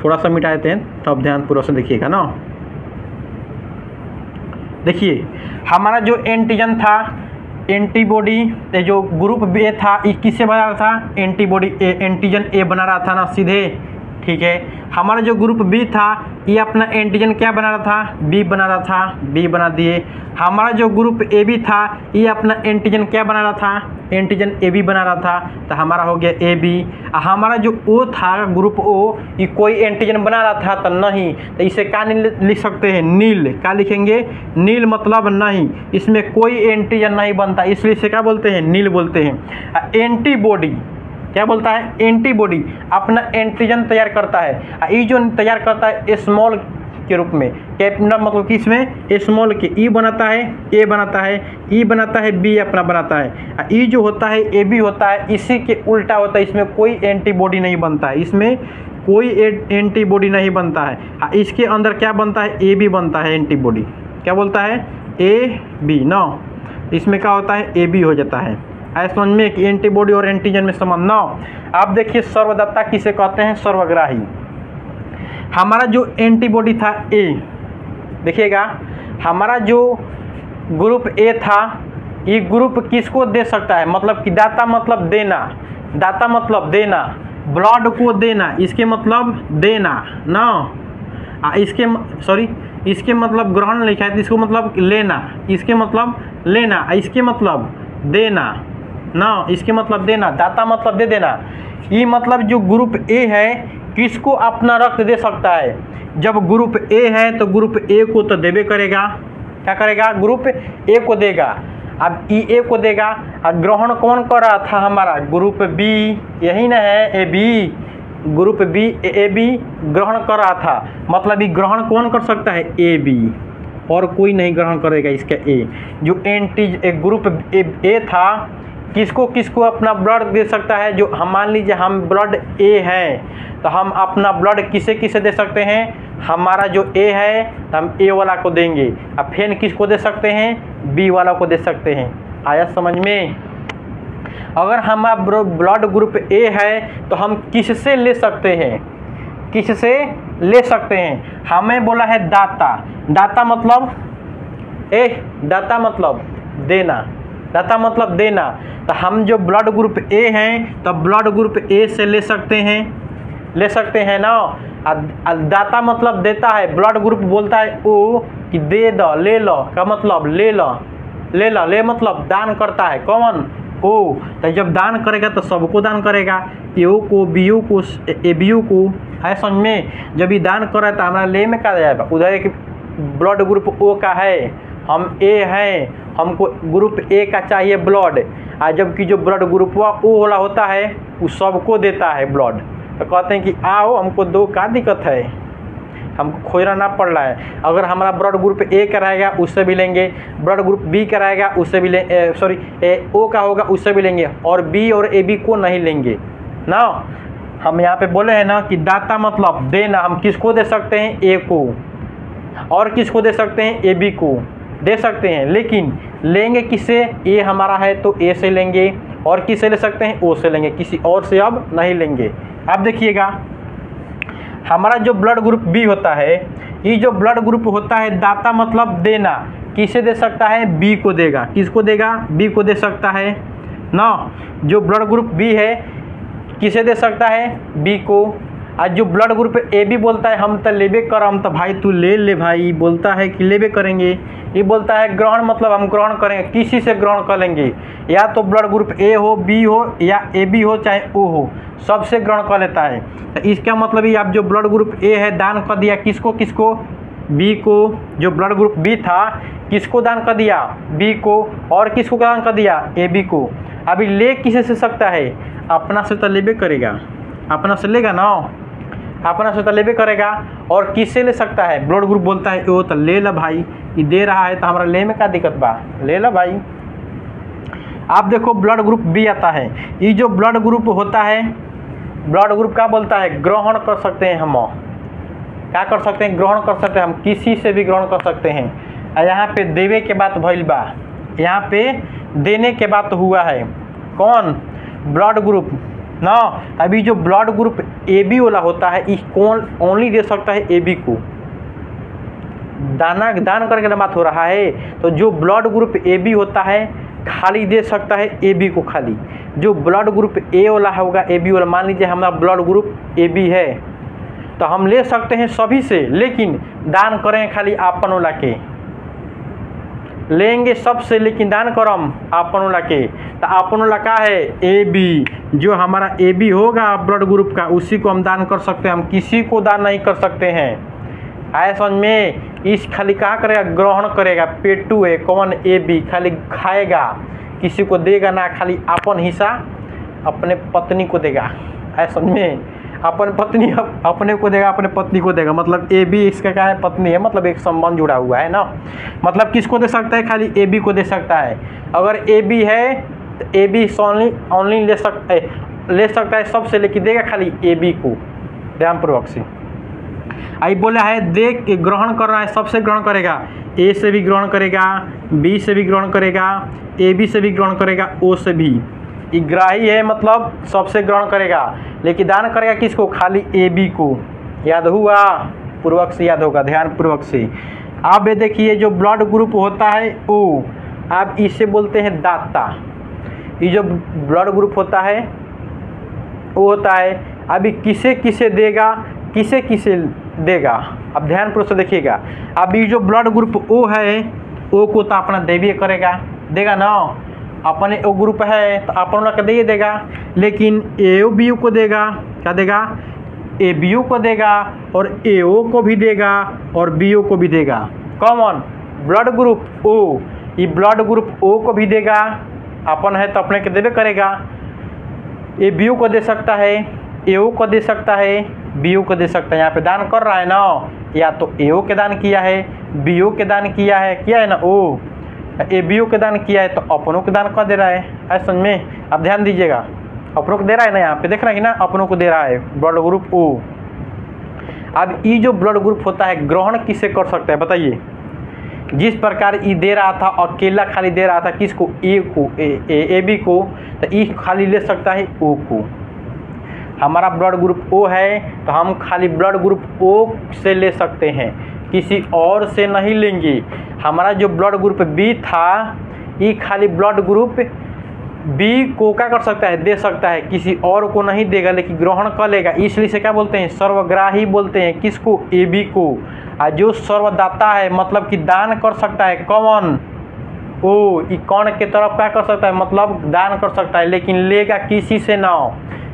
थोड़ा सा मिटा देते हैं तब ध्यान पूर्वक से देखिएगा ना। देखिए, हमारा जो एंटीजन था, एंटीबॉडी, जो ग्रुप बी था, ये किससे बना रहा था? एंटीबॉडी एंटीजन A बना रहा था ना सीधे, ठीक है। हमारा जो ग्रुप बी था, ये अपना एंटीजन क्या बना रहा था? बी बना रहा था, बी बना दिए। हमारा जो ग्रुप AB था, ये अपना एंटीजन क्या बना रहा था? एंटीजन AB बना रहा था, तो हमारा हो गया AB। हमारा जो O था, ग्रुप O, ये कोई एंटीजन बना रहा था तो नहीं, तो इसे क्या लिख सकते हैं? नील। क्या लिखेंगे? नील मतलब नहीं, इसमें कोई एंटीजन नहीं बनता, इसलिए इसे क्या बोलते हैं? नील बोलते हैं। एंटीबॉडी क्या बोलता है? एंटीबॉडी अपना एंटीजन तैयार करता है, ये जो तैयार करता है स्मॉल के रूप में, कैपिटल मतलब कि इसमें स्मॉल के ई बनाता है, ए बनाता है, ई बनाता है, बी अपना बनाता है। ई जो होता है AB होता है, इसी के उल्टा होता है, इसमें कोई एंटीबॉडी नहीं बनता है, इसमें कोई एंटीबॉडी नहीं बनता है। इसके अंदर क्या बनता है? AB बनता है एंटीबॉडी। क्या बोलता है? AB ना, इसमें क्या होता है? AB हो जाता है। ऐसा समझ में कि एंटीबॉडी और एंटीजन में संबंध ना। आप देखिए, सर्वदत्ता किसे कहते हैं? सर्वग्राही। हमारा जो एंटीबॉडी था A, देखिएगा, हमारा जो ग्रुप A था, ये ग्रुप किसको दे सकता है? मतलब कि दाता मतलब देना, दाता मतलब देना, ब्लड को देना, इसके मतलब देना ना। इसके मतलब ग्रहण लिखा है, इसको मतलब लेना, इसके मतलब लेना, इसके मतलब देना ना, इसके मतलब देना, दाता मतलब दे देना। ये मतलब जो ग्रुप ए है किसको अपना रक्त दे सकता है? जब ग्रुप ए है तो ग्रुप ए को तो देवे करेगा, क्या करेगा? ग्रुप ए को देगा। अब ई ए को देगा। अब ग्रहण कौन कर रहा था? हमारा ग्रुप बी, यही ना है, A B, group B A B ग्रहण कर रहा था। मतलब ये ग्रहण कौन कर सकता है? ए बी, और कोई नहीं ग्रहण करेगा इसका ए। जो एंटी ग्रुप ए था किसको किसको अपना ब्लड दे सकता है? जो हम मान लीजिए हम ब्लड ए हैं तो हम अपना ब्लड किसे किसे दे सकते हैं? हमारा जो ए है तो हम ए वाला को देंगे। अब फिर किसको दे सकते हैं? बी वाला को दे सकते हैं। आया समझ में? अगर हमारा ब्लड ग्रुप ए है तो हम किससे ले सकते हैं? किससे ले सकते हैं? हमें बोला है दाता। दाता मतलब दाता मतलब देना, दाता मतलब देना। तो हम जो ब्लड ग्रुप ए हैं तो ब्लड ग्रुप ए से ले सकते हैं ना। दाता मतलब देता है, ब्लड ग्रुप बोलता है ओ कि दे दो, ले लो, का मतलब ले लो, ले मतलब दान करता है। कौन? ओ। तो जब दान करेगा तो सबको दान करेगा, ए को, बी को, ए बी को। है समझ में? जब ये दान कर रहा है तो हमारा ले में क्या जाएगा? उधर एक ब्लड ग्रुप ओ का है, हम ए हैं, हमको ग्रुप ए का चाहिए ब्लड। जबकि जो ब्लड ग्रुप ओ वाला होता है वो सबको देता है ब्लड। तो कहते हैं कि आओ हमको दो, का दिक्कत है, हमको खोजना ना पड़ रहा है। अगर हमारा ब्लड ग्रुप ए का रहेगा उससे भी लेंगे, ब्लड ग्रुप बी का रहेगा उससे भी ओ का होगा उससे भी लेंगे, और बी और ए बी को नहीं लेंगे ना। हम यहाँ पे बोले हैं ना कि दाता मतलब देना। हम किसको दे सकते हैं? ए को। और किसको दे सकते हैं? ए बी को दे सकते हैं। लेकिन लेंगे किससे? ए हमारा है तो ए से लेंगे, और किससे ले सकते हैं? ओ से लेंगे, किसी और से अब नहीं लेंगे। अब देखिएगा हमारा जो ब्लड ग्रुप बी होता है, ये जो ब्लड ग्रुप होता है दाता मतलब देना, किसे दे सकता है? बी को देगा। किसको देगा? बी को दे सकता है ना। जो ब्लड ग्रुप बी है किसे दे सकता है? बी को। आज जो ब्लड ग्रुप ए बी बोलता है हम तो लेबे कर, हम तो भाई तू ले ले भाई, बोलता है कि लेबे करेंगे। ये बोलता है ग्रहण मतलब हम ग्रहण करेंगे, किसी से ग्रहण कर लेंगे, या तो ब्लड ग्रुप ए हो, बी हो, या ए बी हो, चाहे ओ हो, सबसे ग्रहण कर लेता है। तो इसका मतलब ये आप जो ब्लड ग्रुप ए है दान कर दिया किसको किसको? बी को। जो ब्लड ग्रुप बी था किसको दान कर दिया? बी को। और किसको दान कर दिया? ए बी को। अभी ले किसे से सकता है? अपना से तो लेबे करेगा, अपना से लेगा ना, अपना से तो लेबे करेगा। और किससे ले सकता है? ब्लड ग्रुप बोलता है ओ तो ले ला भाई, ये दे रहा है तो हमारा ले में क्या दिक्कत बा, ले ला भाई। आप देखो ब्लड ग्रुप बी आता है, ये जो ब्लड ग्रुप होता है, ब्लड ग्रुप क्या बोलता है? ग्रहण कर सकते हैं। हम क्या कर सकते हैं? ग्रहण कर सकते हैं, हम किसी से भी ग्रहण कर सकते हैं। यहाँ पे देवे के बात भइल बा, यहाँ पे देने के बात हुआ है। कौन? ब्लड ग्रुप ना। अभी जो ब्लड ग्रुप ए बी वाला होता है इस कौन ओनली दे सकता है? ए बी को। दान करके बात हो रहा है। तो जो ब्लड ग्रुप ए बी होता है खाली दे सकता है ए बी को खाली। जो ब्लड ग्रुप ए वाला होगा, ए बी वाला, मान लीजिए हमारा ब्लड ग्रुप ए बी है तो हम ले सकते हैं सभी से, लेकिन दान करें खाली आपन वाला के, लेंगे सबसे लेकिन दान करम आपन वाला के। तो आपन वाला का है? A B. जो हमारा ए बी होगा ब्लड ग्रुप का उसी को हम दान कर सकते हैं, हम किसी को दान नहीं कर सकते हैं। आए समझ में? इस खाली कहाँ करेगा? ग्रहण करेगा। पेटू है कौन? A B. खाली खाएगा, किसी को देगा ना, खाली अपन हिस्सा अपने पत्नी को देगा। आए समझ में? अपन पत्नी अपने को देगा, अपने पत्नी को देगा। मतलब ए बी इसका क्या है? पत्नी है, मतलब एक संबंध जुड़ा हुआ है ना। मतलब किसको दे सकता है? खाली ए बी को दे सकता है। अगर ए बी है तो ए बी ओनली ले सकता है सबसे, लेकिन देगा खाली ए बी को। ध्यानपूर्वक से आई बोला है देख ग्रहण कर रहा है, सबसे ग्रहण करेगा। ए से भी ग्रहण करेगा, बी से भी ग्रहण करेगा, ए बी से भी ग्रहण करेगा, ओ से भी। ग्राही है मतलब सबसे ग्रहण करेगा, लेकिन दान करेगा किसको? खाली ए बी को। याद हुआ? पूर्वक से याद होगा, ध्यान पूर्वक से। अब ये देखिए जो ब्लड ग्रुप होता है ओ, आप इसे बोलते हैं दाता। ये जो ब्लड ग्रुप होता है वो होता है अभी किसे किसे देगा, किसे किसे देगा। अब ध्यान पूर्वक से देखिएगा। अब ये जो ब्लड ग्रुप ओ है, ओ को तो अपना देवी करेगा, देगा ना, अपने ओ ग्रुप है तो अपन वाला दे देगा, लेकिन ए बी को देगा, क्या देगा, ए बी को देगा और ए ओ को भी देगा और बी ओ को भी देगा। कॉमन ब्लड ग्रुप ओ, ये ब्लड ग्रुप ओ को भी देगा, अपन है तो अपने के देवे करेगा। ए बी ओ को दे सकता है, ए ओ को दे सकता है, बी ओ को दे सकता है। यहाँ पे दान कर रहा है ना, या तो ए ओ के दान किया है, बी ओ के दान किया है ना ओ, ए बी ओ के दान किया है तो अपनों के दान कर दे रहा है। ऐसा समझ में, अब ध्यान दीजिएगा, अपनों को दे रहा है ना, यहाँ पे देख रहे हैं ना, अपनों को दे रहा है ब्लड ग्रुप ओ। अब ये जो ब्लड ग्रुप होता है ग्रहण किसे कर सकता है बताइए। जिस प्रकार ई दे रहा था और केला खाली दे रहा था किसको, ए को, ए बी को, तो ई खाली ले सकता है ओ को। हमारा ब्लड ग्रुप ओ है तो हम खाली ब्लड ग्रुप ओ से ले सकते हैं, किसी और से नहीं लेंगे। हमारा जो ब्लड ग्रुप बी था, ये खाली ब्लड ग्रुप बी को क्या कर सकता है, दे सकता है, किसी और को नहीं देगा, लेकिन ग्रहण कर लेगा। इसलिए से क्या बोलते हैं, सर्वग्राही बोलते हैं किसको, ए बी को। और जो सर्वदाता है मतलब कि दान कर सकता है, कौन, ओ, ये कौन के तरफ क्या कर सकता है, मतलब दान कर सकता है, लेकिन लेगा किसी से ना।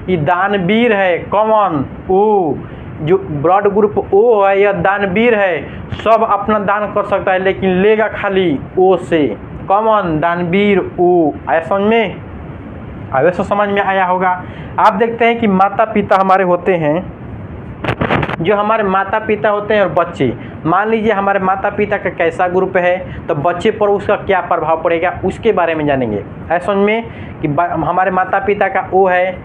ये दानवीर है, कौन, ओ, जो ब्लड ग्रुप ओ है यह दानवीर है, सब अपना दान कर सकता है लेकिन लेगा खाली ओ से। कौन, दानवीर ओ। आया समझ में, अवश्य समझ में आया होगा। आप देखते हैं कि माता पिता हमारे होते हैं, जो हमारे माता पिता होते हैं और बच्चे, मान लीजिए हमारे माता पिता का कैसा ग्रुप है तो बच्चे पर उसका क्या प्रभाव पड़ेगा उसके बारे में जानेंगे। ऐसा समझ में कि हमारे माता पिता का ओ है,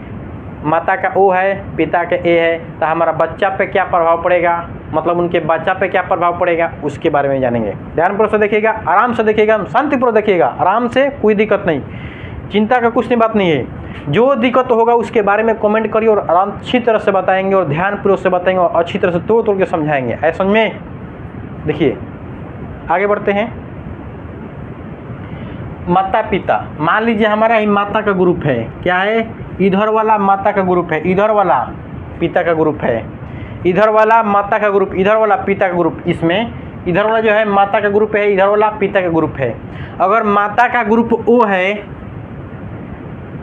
माता का ओ है, पिता का ए है, तो हमारा बच्चा पे क्या प्रभाव पड़ेगा, मतलब उनके बच्चा पे क्या प्रभाव पड़ेगा उसके बारे में जानेंगे। ध्यानपूर्वक से देखिएगा, आराम से देखिएगा, शांतिपूर्वक देखिएगा, आराम से, कोई दिक्कत नहीं, चिंता का कुछ नहीं बात नहीं है। जो दिक्कत होगा उसके बारे में कमेंट करिए और आराम अच्छी तरह से बताएंगे और ध्यानपूर्वक से बताएंगे और अच्छी तरह से तोड़ के समझाएंगे। ऐसा समझ में, देखिए आगे बढ़ते हैं। माता पिता, मान लीजिए हमारा ही माता का ग्रुप है, क्या है, इधर वाला माता का ग्रुप है, इधर वाला पिता का ग्रुप है, इधर वाला माता का ग्रुप, इधर वाला पिता का ग्रुप। इसमें इधर वाला जो है माता का ग्रुप है, इधर वाला पिता का ग्रुप है। अगर माता का ग्रुप ओ है,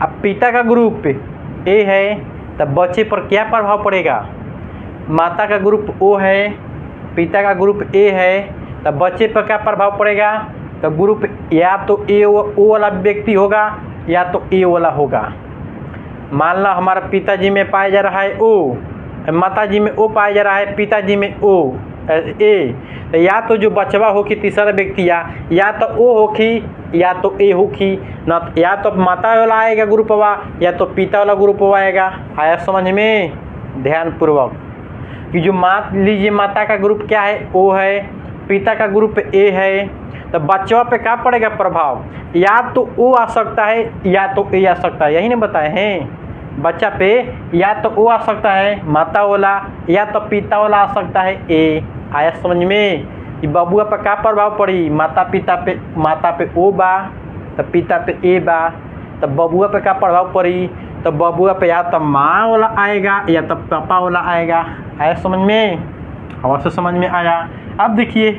अब पिता का ग्रुप ए है, तब बच्चे पर क्या प्रभाव पड़ेगा, माता का ग्रुप ओ है, पिता का ग्रुप ए है, तब बच्चे पर क्या प्रभाव पड़ेगा, तो ग्रुप या तो ए ओ वाला व्यक्ति होगा या तो ए वाला होगा। मान लो हमारा पिताजी में पाया जा रहा है ओ, माताजी में ओ पाया जा रहा है, पिताजी में ओ ए, तो या तो जो बचवा होगी तीसरा व्यक्ति या तो ओ होगी या तो ए होगी ना, या तो माता वाला आएगा ग्रुपवा या तो पिता वाला ग्रुपवा आएगा। आया समझ में, ध्यानपूर्वक कि जो मान लीजिए माता का ग्रुप क्या है, ओ है, पिता का ग्रुप ए है, तो बच्चों पे क्या पड़ेगा प्रभाव, या तो ओ आ सकता है या तो ए आ सकता है, यही नहीं बताए हैं। बच्चा पे या तो ओ आ सकता है माता वाला या तो पिता वाला आ सकता है ए। आया समझ में, कि बबुआ पे क्या प्रभाव पड़ी, माता पिता पे, माता पे ओ बा तो पिता पे ए बा, तो बबुआ पे क्या प्रभाव पड़ी, तो बबुआ पे या तो माँ वाला आएगा या तो पापा वाला आएगा। आया समझ में, अवश्य समझ में आया। अब देखिए,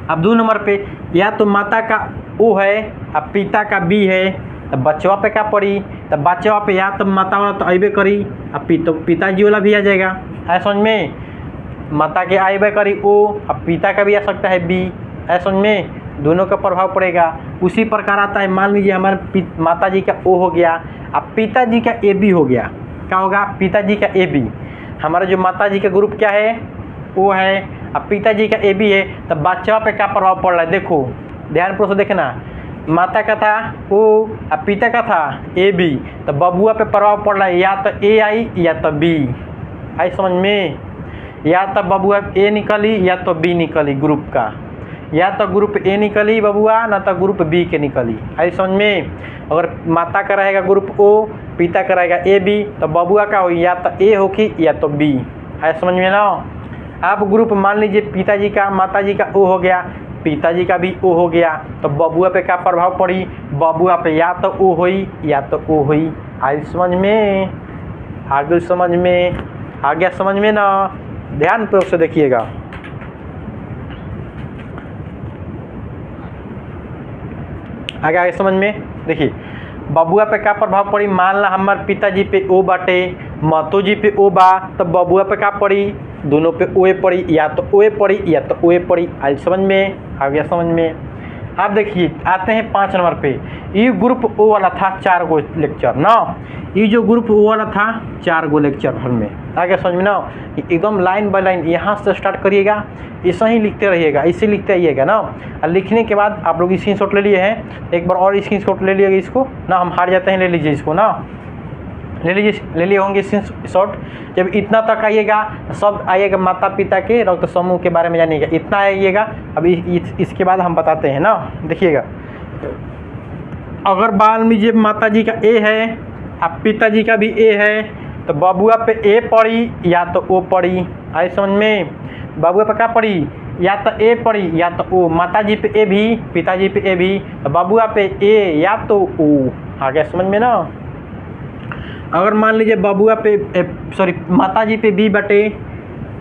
अब 2 नंबर पे या तो माता का ओ है अब पिता का बी है, तो बच्चवा पे क्या पड़ी, तो बच्चवा पे या तो माता वाला तो अबे करी, अब पिताजी वाला भी आ जाएगा। है समझ में, माता के आबे करी ओ, अब पिता का भी आ सकता है बी। है समझ में, दोनों का प्रभाव पड़ेगा। उसी प्रकार आता है, मान लीजिए हमारे माता जी का ओ हो गया, अब पिताजी का ए बी हो गया, क्या होगा, पिताजी का ए बी। हमारा जो माता जी का ग्रुप क्या है, ओ है, अब पिताजी का ए बी है, तब बच्चा पे क्या प्रभाव पड़ रहा है, देखो ध्यानपूर्वक से देखना, माता का था ओ, अब पिता का था ए बी, तो बबुआ पे प्रभाव पड़ रहा है या तो ए आई या तो बी। आई समझ में, या तो बबुआ ए निकली या तो बी निकली ग्रुप का, या तो ग्रुप ए निकली बबुआ ना तो ग्रुप बी के निकली। आई समझ में, अगर माता का रहेगा ग्रुप ओ, पिता का रहेगा ए बी, तो बबुआ का हो या तो ए होगी या तो बी। आई समझ में ना। अब ग्रुप मान लीजिए पिताजी का, माताजी का ओ हो गया, पिताजी का भी ओ हो गया, तो बबुआ पे क्या प्रभाव पड़ी, बबुआ पे या तो ओ हुई या तो ओ हुई। आई समझ में, आगे समझ में आ गया, समझ में ना, ध्यान पे उससे देखिएगा। आगे आगे समझ में देखिए बबुआ पे का प्रभाव पड़ी, मान ला हमार पिताजी पे ओ बाटे, मातो जी पे ओ बा, तब बबुआ पे का पड़ी, दोनों पे ओए पड़ी, या तो ओए पड़ी या तो ओए पड़ी। आज समझ में आ गया समझ में। आप देखिए आते हैं 5 नंबर पे, ये ग्रुप ओ वाला था 4 गो लेक्चर ना, ये जो ग्रुप ओ वाला था 4 गो लेक्चर भर में। आगे समझ में ना, एकदम लाइन बाय लाइन यहाँ से स्टार्ट करिएगा, ऐसा ही लिखते रहिएगा, इसे लिखते आइएगा ना। और लिखने के बाद आप लोग स्क्रीनशॉट ले लिए हैं, एक बार और स्क्रीनशॉट ले लीजिएगा इसको ना, हम हार जाते हैं, ले लीजिए इसको ना, ले लिए होंगे स्क्रीनशॉट। जब इतना तक आइएगा सब आइएगा माता पिता के रक्त समूह के बारे में जानिएगा, इतना आइएगा। अभी इसके बाद हम बताते हैं ना, देखिएगा अगर मान लीजिए माता जी का ए है अब पिताजी का भी ए है, तो बबुआ पे ए पड़ी या तो ओ पड़ी। आए समझ में, बबुआ पे क्या पड़ी, या तो ए पड़ी या तो ओ, माता जी पे ए भी पिताजी पे ए भी, तो बबुआ पे ए या तो ओ। आ गया समझ में ना। अगर मान लीजिए बबुआ पे सॉरी माता जी पे बी बटे,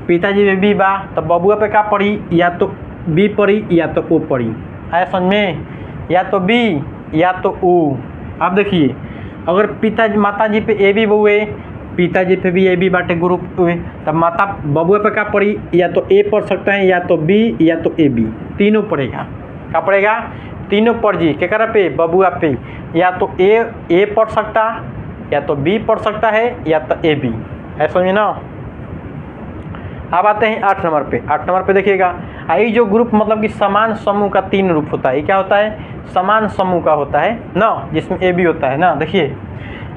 पिताजी पे बी बा, तो बबुआ पे क्या पड़ी, या तो बी पड़ी या तो ओ पड़ी। आया समझ में, या तो बी या तो ओ। अब देखिए अगर पिताजी माता जी पे ए बी बहुए, पिताजी पे भी ए बी बाटे ग्रुप हुए, तब माता बबुआ पे क्या पड़ी, या तो ए पढ़ सकता है या तो बी या तो ए बी, तीनों पड़ेगा। क्या पड़ेगा, तीनों पढ़ जी क्या करा पे बबुआ पे, या तो ए पढ़ सकता, या तो बी पढ़ सकता है, या तो ए बी। ऐसा समझिए ना। अब आते हैं 8 नंबर पे। 8 नंबर पे देखिएगा, ये जो ग्रुप मतलब कि समान समूह का 3 रूप होता है। ये क्या होता है, समान समूह का होता है ना, जिसमें ए बी होता है ना। देखिए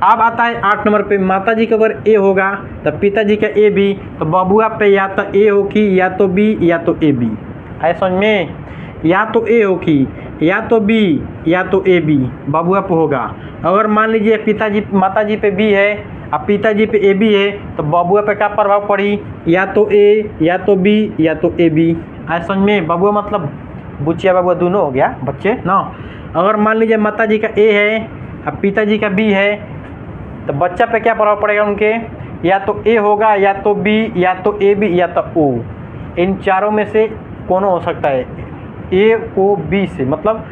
अब आता है 8 नंबर पे, माता जी का अगर ए होगा तो पिताजी का ए बी, तो बबुआ पे या तो ए होगी या तो बी या तो ए बी। ऐसा समझ में, या तो ए होगी या तो बी या तो ए बी बबुआ पे होगा। अगर मान लीजिए पिताजी माता जी पे बी है अब पिताजी पे ए बी है, तो बबुआ पे क्या प्रभाव पड़ी, या तो ए या तो बी या तो ए बी। ऐसा समझ में, बबुआ मतलब बुचिया बबुआ दोनों हो गया बच्चे ना। अगर मान लीजिए माता जी का ए है अब पिताजी का बी है, तो बच्चा पे क्या प्रभाव पड़ेगा उनके, या तो ए होगा या तो बी या तो ए बी या तो ओ। इन चारों में से कौन हो सकता है, ए को बी से मतलब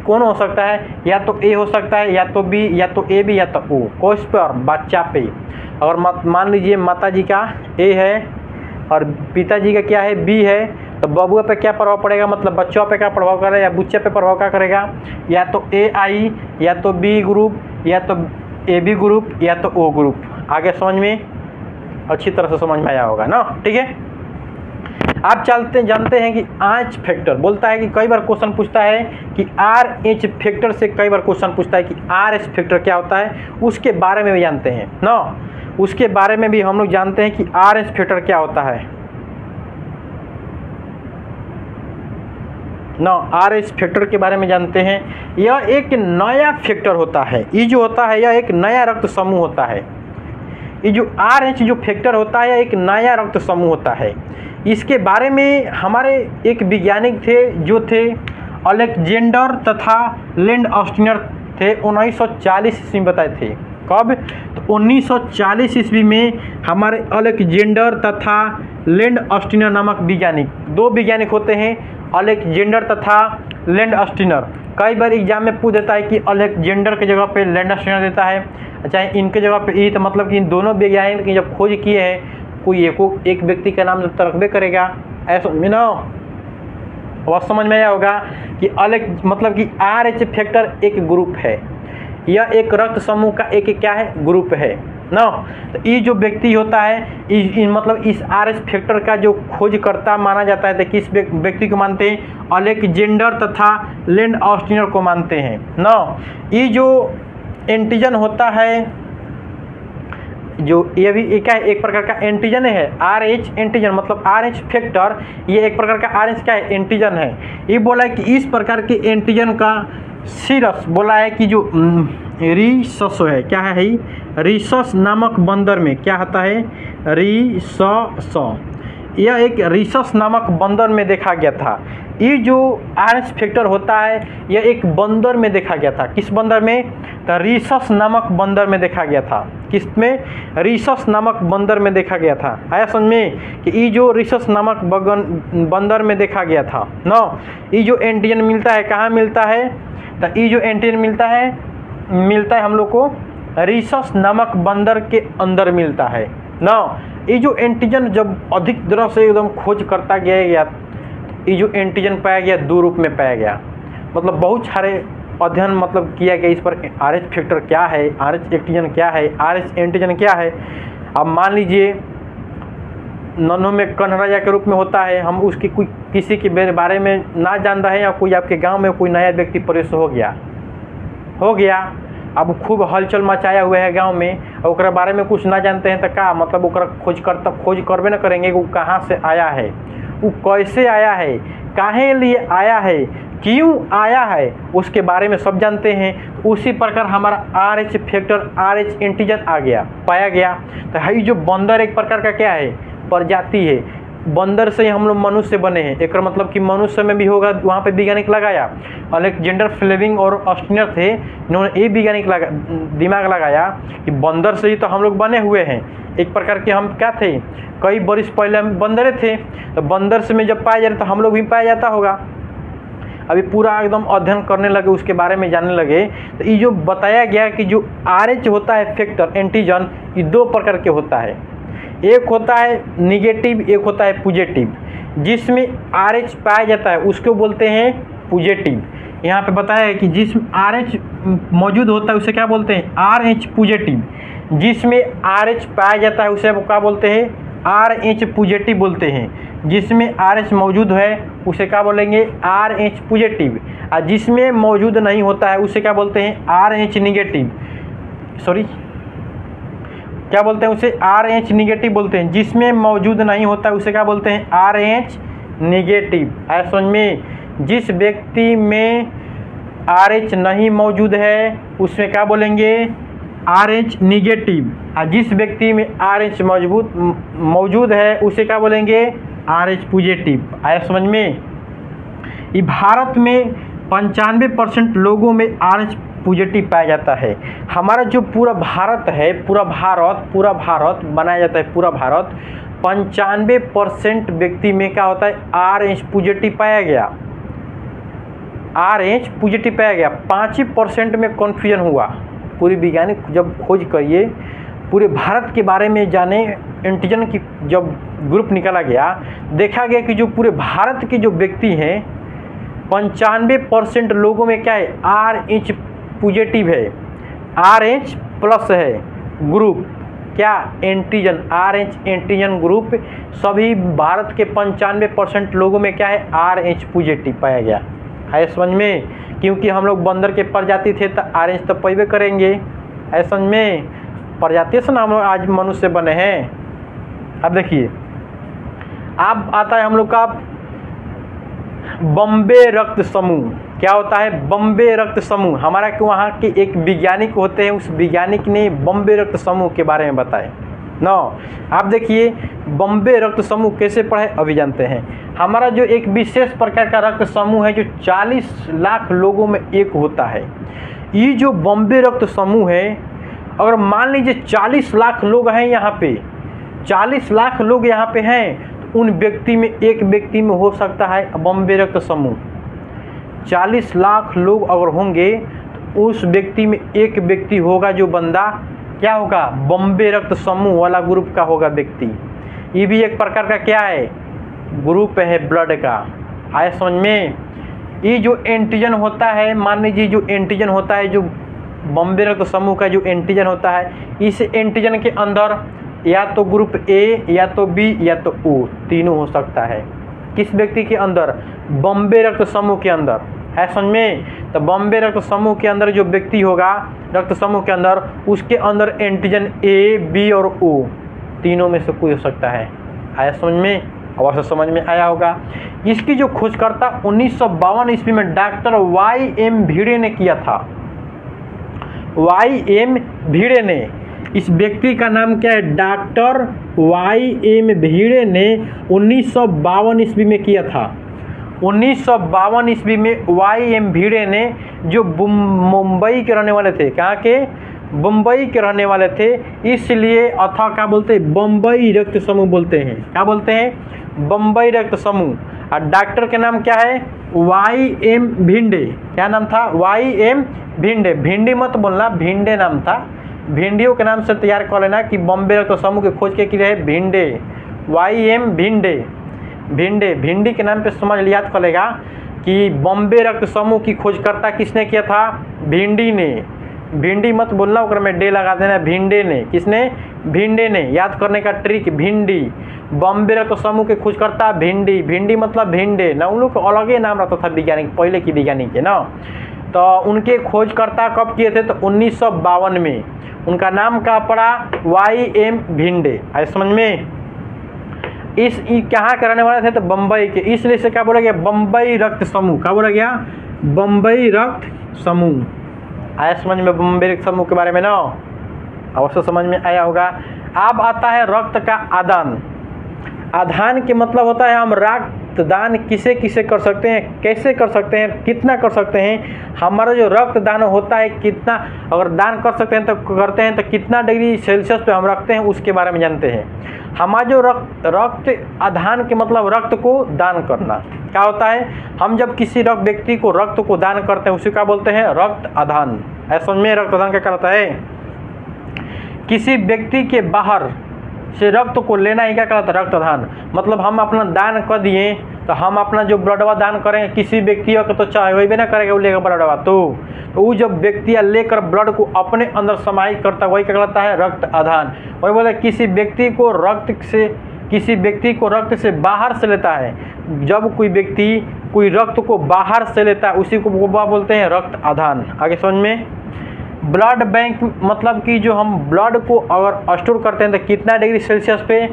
कौन हो सकता है, या तो ए हो सकता है या तो बी या तो ए बी या तो ओ। कोस पर बच्चा पे। अगर मान लीजिए माता जी का ए है और पिताजी का क्या है बी है, तो बबुआ पे क्या प्रभाव पड़ेगा, मतलब बच्चों पे क्या प्रभाव करेगा या बच्चे पे प्रभाव क्या करेगा, या तो ए आई या तो बी ग्रुप या तो ए बी ग्रुप या तो ओ ग्रुप। आगे समझ में अच्छी तरह से समझ में आया होगा ना, ठीक है। आप जानते हैं कि आंच फैक्टर बोलता है कि कई बार क्वेश्चन पूछता है कि आर एच फैक्टर से कई बार क्वेश्चन पूछता है कि आर एच फैक्टर क्या होता है, उसके बारे में भी जानते हैं ना। उसके बारे में भी हम लोग जानते हैं कि आर एच फैक्टर क्या होता है ना, आर एच फैक्टर के बारे में जानते हैं। यह एक नया फैक्टर होता है, ये जो होता है यह एक नया रक्त समूह होता है। ये जो आर एच जो फैक्टर होता है यह एक नया रक्त समूह होता है। इसके बारे में हमारे एक वैज्ञानिक थे जो थे अलेक्जेंडर तथा लैंड ऑस्टिनर थे, 1940 ईस्वी में बताए थे। कब, तो 1940 ईस्वी में हमारे अलेक्जेंडर तथा लैंड ऑस्टिनर नामक वैज्ञानिक, 2 वैज्ञानिक होते हैं अलेक्जेंडर तथा लैंड ऑस्टिनर। कई बार एग्जाम में पूछ देता है कि अलेक्जेंडर के जगह पे लैंड ऑस्टिनर देता है, अच्छा इनके जगह पे ई, तो मतलब कि इन दोनों वैज्ञानिक की जब खोज किए हैं कोई एक व्यक्ति का नाम तो रखबे करेगा। ऐसा ना वह समझ में आया होगा कि मतलब कि आर एच फैक्टर एक ग्रुप है, यह एक रक्त समूह का एक क्या है ग्रुप है ना। तो ये जो व्यक्ति होता है मतलब इस आर एच फैक्टर का जो खोजकर्ता माना जाता है, तो किस व्यक्ति को मानते हैं, अलेक्जेंडर तथा लैंड ऑस्टिनर को मानते हैं ना। ये जो एंटीजन होता है जो ये भी एक प्रकार का एंटीजन है, आर एच एंटीजन मतलब आर एच फैक्टर, ये एक प्रकार का आर एच का एंटीजन है। ये बोला है कि इस प्रकार के एंटीजन का सीरस बोला है कि जो रीसस है, क्या है रीसस नामक बंदर में क्या होता है, रीसस, यह एक रीसस नामक बंदर में देखा गया था। ये जो आर एच फैक्टर होता है यह एक बंदर में देखा गया था। किस बंदर में, तो रीसस नामक बंदर में देखा गया था। किस में, रीसस नामक बंदर में देखा गया था। आया समझ में कि ये जो रीसस नामक बंदर में देखा गया था ना। ये जो एंटीजन मिलता है कहाँ मिलता है, तो ये जो एंटीजन मिलता है हम लोग को रीसस नामक बंदर के अंदर मिलता है ना। ये जो एंटीजन जब अधिक तरह से एकदम खोज करता गया, ये जो एंटीजन पाया गया 2 रूप में पाया गया, मतलब बहुत सारे अध्ययन मतलब किया गया इस पर। RH फैक्टर क्या है, RH एंटीजन क्या है, RH एंटीजन क्या है। अब मान लीजिए नन्हों में कन्हराजा के रूप में होता है, हम उसकी कोई किसी के बारे में ना जान रहे हैं, या कोई आपके गांव में कोई नया व्यक्ति प्रवेश हो गया, अब खूब हलचल मचाया हुआ है गांव में, और उसके बारे में कुछ ना जानते हैं तो का मतलब ओकरा खोज करबे ना करेंगे वो कहाँ से आया है, वो कैसे आया है, काहे लिए आया है, क्यों आया है, उसके बारे में सब जानते हैं। उसी प्रकार हमारा RH फैक्टर RH एंटीजन पाया गया। तो है जो बंदर एक प्रकार का क्या है, प्रजाति है। बंदर से हम लोग मनुष्य बने हैं, एक मतलब कि मनुष्य में भी होगा। वहाँ पे वैज्ञानिक लगाया, अलेक्जेंडर फ्लेमिंग और ऑस्टिनर थे, इन्होंने ये वैज्ञानिक दिमाग लगाया कि बंदर से ही तो हम लोग बने हुए हैं। एक प्रकार के हम क्या थे, कई वर्ष पहले हम बंदरे थे, तो बंदर से में जब पाया जाए तो हम लोग भी पाया जाता होगा। अभी पूरा एकदम अध्ययन करने लगे, उसके बारे में जानने लगे, तो ये जो बताया गया कि जो RH होता है फैक्टर एंटीजन, ये 2 प्रकार के होता है। एक होता है निगेटिव, एक होता है पॉजिटिव। जिसमें RH पाया जाता है उसको बोलते हैं पॉजिटिव। यहाँ पे बताया है कि जिसमें RH मौजूद होता है उसे क्या बोलते हैं, RH पॉजिटिव। जिसमें RH पाया जाता है उसे क्या बोलते हैं, RH पॉजिटिव बोलते हैं। जिसमें RH मौजूद है उसे क्या बोलेंगे, RH पॉजिटिव। और जिसमें मौजूद नहीं होता है उसे क्या बोलते हैं, RH निगेटिव। क्या बोलते हैं उसे, RH निगेटिव बोलते हैं। जिसमें मौजूद नहीं होता है उसे क्या बोलते हैं, RH निगेटिव। ऐसा समझ में, जिस व्यक्ति में RH नहीं मौजूद है उसमें क्या बोलेंगे, RH निगेटिव। और जिस व्यक्ति में RH मौजूद है उसे क्या बोलेंगे, RH पॉजिटिव। आया समझ में। ये भारत में 95% लोगों में RH पॉजिटिव पाया जाता है। हमारा जो पूरा भारत है, पूरा भारत बनाया जाता है, पूरा भारत 95% व्यक्ति में क्या होता है, RH पॉजिटिव पाया गया। RH पॉजिटिव पाया गया। 5% में कन्फ्यूजन हुआ। पूरी वैज्ञानिक जब खोज करिए, पूरे भारत के बारे में जाने, एंटीजन की जब ग्रुप निकाला गया, देखा गया कि जो पूरे भारत के जो व्यक्ति हैं 95% लोगों में क्या है, RH पॉजिटिव है, RH प्लस है ग्रुप, क्या एंटीजन, RH एंटीजन ग्रुप सभी भारत के 95% लोगों में क्या है, RH पॉजिटिव पाया गया है। समझ में, क्योंकि हम लोग बंदर के प्रजाति थे तो RH तो पैबे करेंगे। है समझ में, प्रजाति से ना हम लोग आज मनुष्य बने हैं। अब देखिए, अब आता है हम लोग का बॉम्बे रक्त समूह। क्या होता है, बॉम्बे रक्त समूह। हमारा के वहाँ के एक वैज्ञानिक होते हैं, उस वैज्ञानिक ने बॉम्बे रक्त समूह के बारे में बताया ना। आप देखिए बॉम्बे रक्त समूह कैसे पढ़े अभी जानते हैं। हमारा जो एक विशेष प्रकार का रक्त समूह है जो 40 लाख लोगों में एक होता है। ये जो बॉम्बे रक्त समूह है, अगर मान लीजिए 40 लाख लोग हैं यहाँ पे, 40 लाख लोग यहाँ पे हैं, तो उन व्यक्ति में एक व्यक्ति में हो सकता है बॉम्बे रक्त समूह। 40 लाख लोग अगर होंगे तो उस व्यक्ति में एक व्यक्ति होगा जो बंदा क्या होगा, बॉम्बे रक्त समूह वाला ग्रुप का होगा व्यक्ति। ये भी एक प्रकार का क्या है, ग्रुप है ब्लड का। आया समझ में। ये जो एंटीजन होता है, मान लीजिए जो एंटीजन होता है, जो बॉम्बे रक्त समूह का जो एंटीजन होता है, इस एंटीजन के अंदर या तो ग्रुप ए या तो बी या तो ओ तीनों हो सकता है। किस व्यक्ति के अंदर, बॉम्बे रक्त समूह के अंदर। है समझ में। तो बॉम्बे रक्त समूह के अंदर जो व्यक्ति होगा रक्त समूह के अंदर, उसके अंदर एंटीजन ए, बी और ओ तीनों में से कोई हो सकता है। आया समझ में, अवश्य समझ में आया होगा। इसकी जो खोजकर्ता 1952 ईस्वी में डॉक्टर Y.M. भिड़े ने किया था। Y.M. भिड़े ने, इस व्यक्ति का नाम क्या है, डॉक्टर Y.M. भिड़े ने 1952 ईस्वी में किया था। 1952 ईस्वी में Y.M. भिड़े ने, जो मुंबई के रहने वाले थे, कहाँ के, बम्बई के रहने वाले थे, इसलिए अथा क्या बोलते हैं, बम्बई रक्त समूह बोलते हैं। क्या बोलते हैं, बम्बई रक्त समूह। और डॉक्टर के नाम क्या है, YM भिंडे। क्या नाम था, YM भिंडे। भिंडी मत बोलना, भिंडे नाम था। भिंडियों के नाम से तैयार कर लेना कि बॉम्बे रक्त समूह की खोज के लिए है भिंडे, YM भिंडे। भिंडे भिंडी के नाम पे समझ याद कर लेगा कि बॉम्बे रक्त समूह की खोजकर्ता किसने किया था, भिंडी ने। भिंडी मत बोलना, ऊपर में डे लगा देना, भिंडे ने। किसने, भिंडे ने। याद करने का ट्रिक, भिंडी। बॉम्बे रक्त समूह के खोजकर्ता भिंडी। भिंडी मतलब भिंडे ना, उन लोग का अलग ही नाम रहता था वैज्ञानिक, पहले की वैज्ञानिक है ना। तो उनके खोजकर्ता कब किए थे, तो 1952 में। उनका नाम क्या पड़ा, YM भिंडे। आए समझ में। इस कहाँ के रहने वाले थे, तो बम्बई के, इसलिए से क्या बोला गया, बम्बई रक्त समूह। क्या बोला गया, बम्बई रक्त समूह। आया समझ में बम्बई रक्त समूह के बारे में ना, अवश्य समझ में आया होगा। अब आता है रक्त का आदान। आदान के मतलब होता है हम रक्तदान किसे किसे कर सकते हैं, कैसे कर सकते हैं, कितना कर सकते हैं। हमारा जो रक्तदान होता है कितना, अगर दान कर सकते हैं तो करते हैं, तो कितना डिग्री सेल्सियस पे हम रखते हैं उसके बारे में जानते हैं। हमारा जो रक्त आदान के मतलब रक्त को दान करना। क्या होता है, हम जब किसी व्यक्ति को रक्त को दान करते हैं उसे क्या बोलते हैं, रक्त आदान। ऐसा में रक्तदान क्या कहता है, किसी व्यक्ति के बाहर से रक्त को लेना ही क्या कहता है, रक्तदान। मतलब हम अपना दान कर दिए, तो हम अपना जो ब्लडवा दान करेंगे किसी व्यक्ति को, तो चाहे वही भी ना करेगा वो लेकर ब्लडवा, तो वो जब व्यक्ति लेकर ब्लड को अपने अंदर समाहित करता है वही क्या कहता है, रक्त आदान। वही बोले किसी व्यक्ति को रक्त से बाहर से लेता है। जब कोई व्यक्ति कोई रक्त को बाहर से लेता है उसी को बोलते हैं रक्त आदान। आगे समझ में। ब्लड बैंक मतलब कि जो हम ब्लड को अगर स्टोर करते हैं तो कितना डिग्री सेल्सियस पे,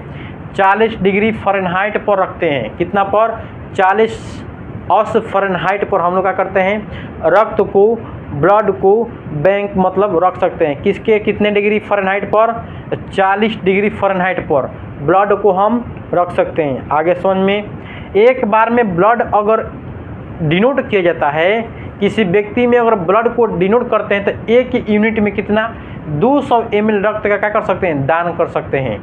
40 डिग्री फ़ारेनहाइट पर रखते हैं। कितना पर, 40 फ़ारेनहाइट पर हम लोग क्या करते हैं, रक्त को, ब्लड को बैंक मतलब रख सकते हैं। किसके कितने डिग्री फ़ारेनहाइट पर, 40 डिग्री फ़ारेनहाइट पर ब्लड को हम रख सकते हैं। आगे समझ में। एक बार में ब्लड अगर डिनोट किया जाता है, किसी व्यक्ति में अगर ब्लड को डिनोट करते हैं तो एक यूनिट में कितना, 200 ml रक्त का क्या कर सकते हैं, दान कर सकते हैं।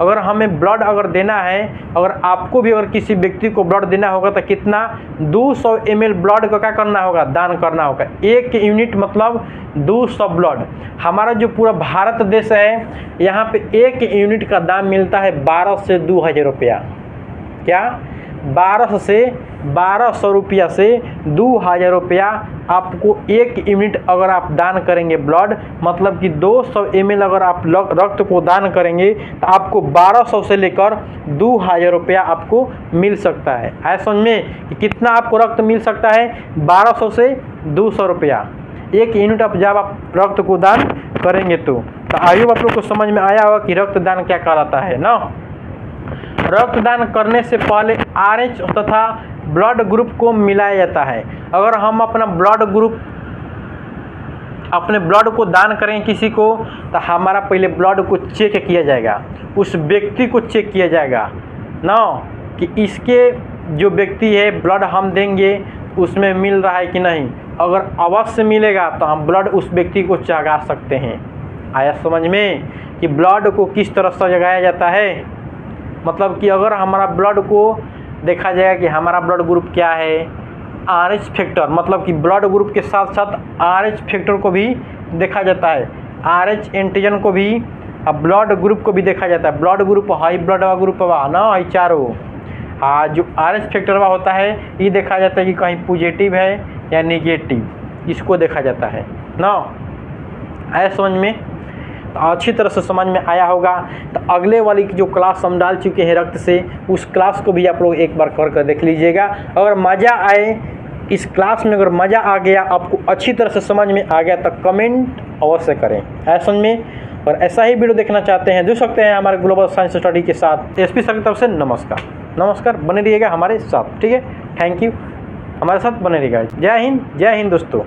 अगर हमें ब्लड अगर देना है, अगर आपको भी अगर किसी व्यक्ति को ब्लड देना होगा तो कितना, 200 ml ब्लड को क्या करना होगा, दान करना होगा। एक यूनिट मतलब 200 ब्लड। हमारा जो पूरा भारत देश है यहाँ पे एक यूनिट का दाम मिलता है 12 से 2000 रुपया। क्या, 1200 रुपया से 2000 रुपया आपको एक यूनिट अगर आप दान करेंगे ब्लड, मतलब कि 200 ml अगर आप रक्त को दान करेंगे तो आपको 1200 से लेकर 2000 रुपया आपको मिल सकता है। ऐसा समझ में कि कितना आपको रक्त मिल सकता है, 1200 से 200 रुपया एक यूनिट आप जब आप रक्त को दान करेंगे। तो आई होप आप लोग को समझ में आया होगा कि रक्तदान क्या कहलाता है ना। रक्तदान करने से पहले RH तथा ब्लड ग्रुप को मिलाया जाता है। अगर हम अपना अपने ब्लड को दान करें किसी को, तो हमारा पहले ब्लड को चेक किया जाएगा, उस व्यक्ति को चेक किया जाएगा ना कि इसके जो व्यक्ति है ब्लड हम देंगे उसमें मिल रहा है कि नहीं। अगर अवश्य मिलेगा तो हम ब्लड उस व्यक्ति को चढ़ा सकते हैं। आया समझ में कि ब्लड को किस तरह से जगाया जाता है। मतलब कि अगर हमारा ब्लड को देखा जाएगा कि हमारा ब्लड ग्रुप क्या है, RH फैक्टर, मतलब कि ब्लड ग्रुप के साथ साथ RH फैक्टर को भी देखा जाता है, RH एंटीजन को भी, अब ब्लड ग्रुप को भी देखा जाता है। Blood group high blood group हुआ ना, हाई चारों। जो RH फैक्टर होता है ये देखा जाता है कि कहीं पॉजिटिव है या नेगेटिव, इसको देखा जाता है ना। आया समझ में। तो अच्छी तरह से समझ में आया होगा। तो अगले वाली जो क्लास हम डाल चुके हैं रक्त से, उस क्लास को भी आप लोग एक बार कर देख लीजिएगा। अगर मज़ा आए इस क्लास में, अगर मज़ा आ गया, आपको अच्छी तरह से समझ में आ गया तो कमेंट अवश्य करें। ऐसा समझ में। और ऐसा ही वीडियो देखना चाहते हैं, जुड़ सकते हैं हमारे ग्लोबल साइंस स्टडी के साथ। SP सर की तरफ से नमस्कार, बने रहिएगा हमारे साथ, ठीक है। थैंक यू, हमारे साथ बने रहिएगा। जय हिंद दोस्तों।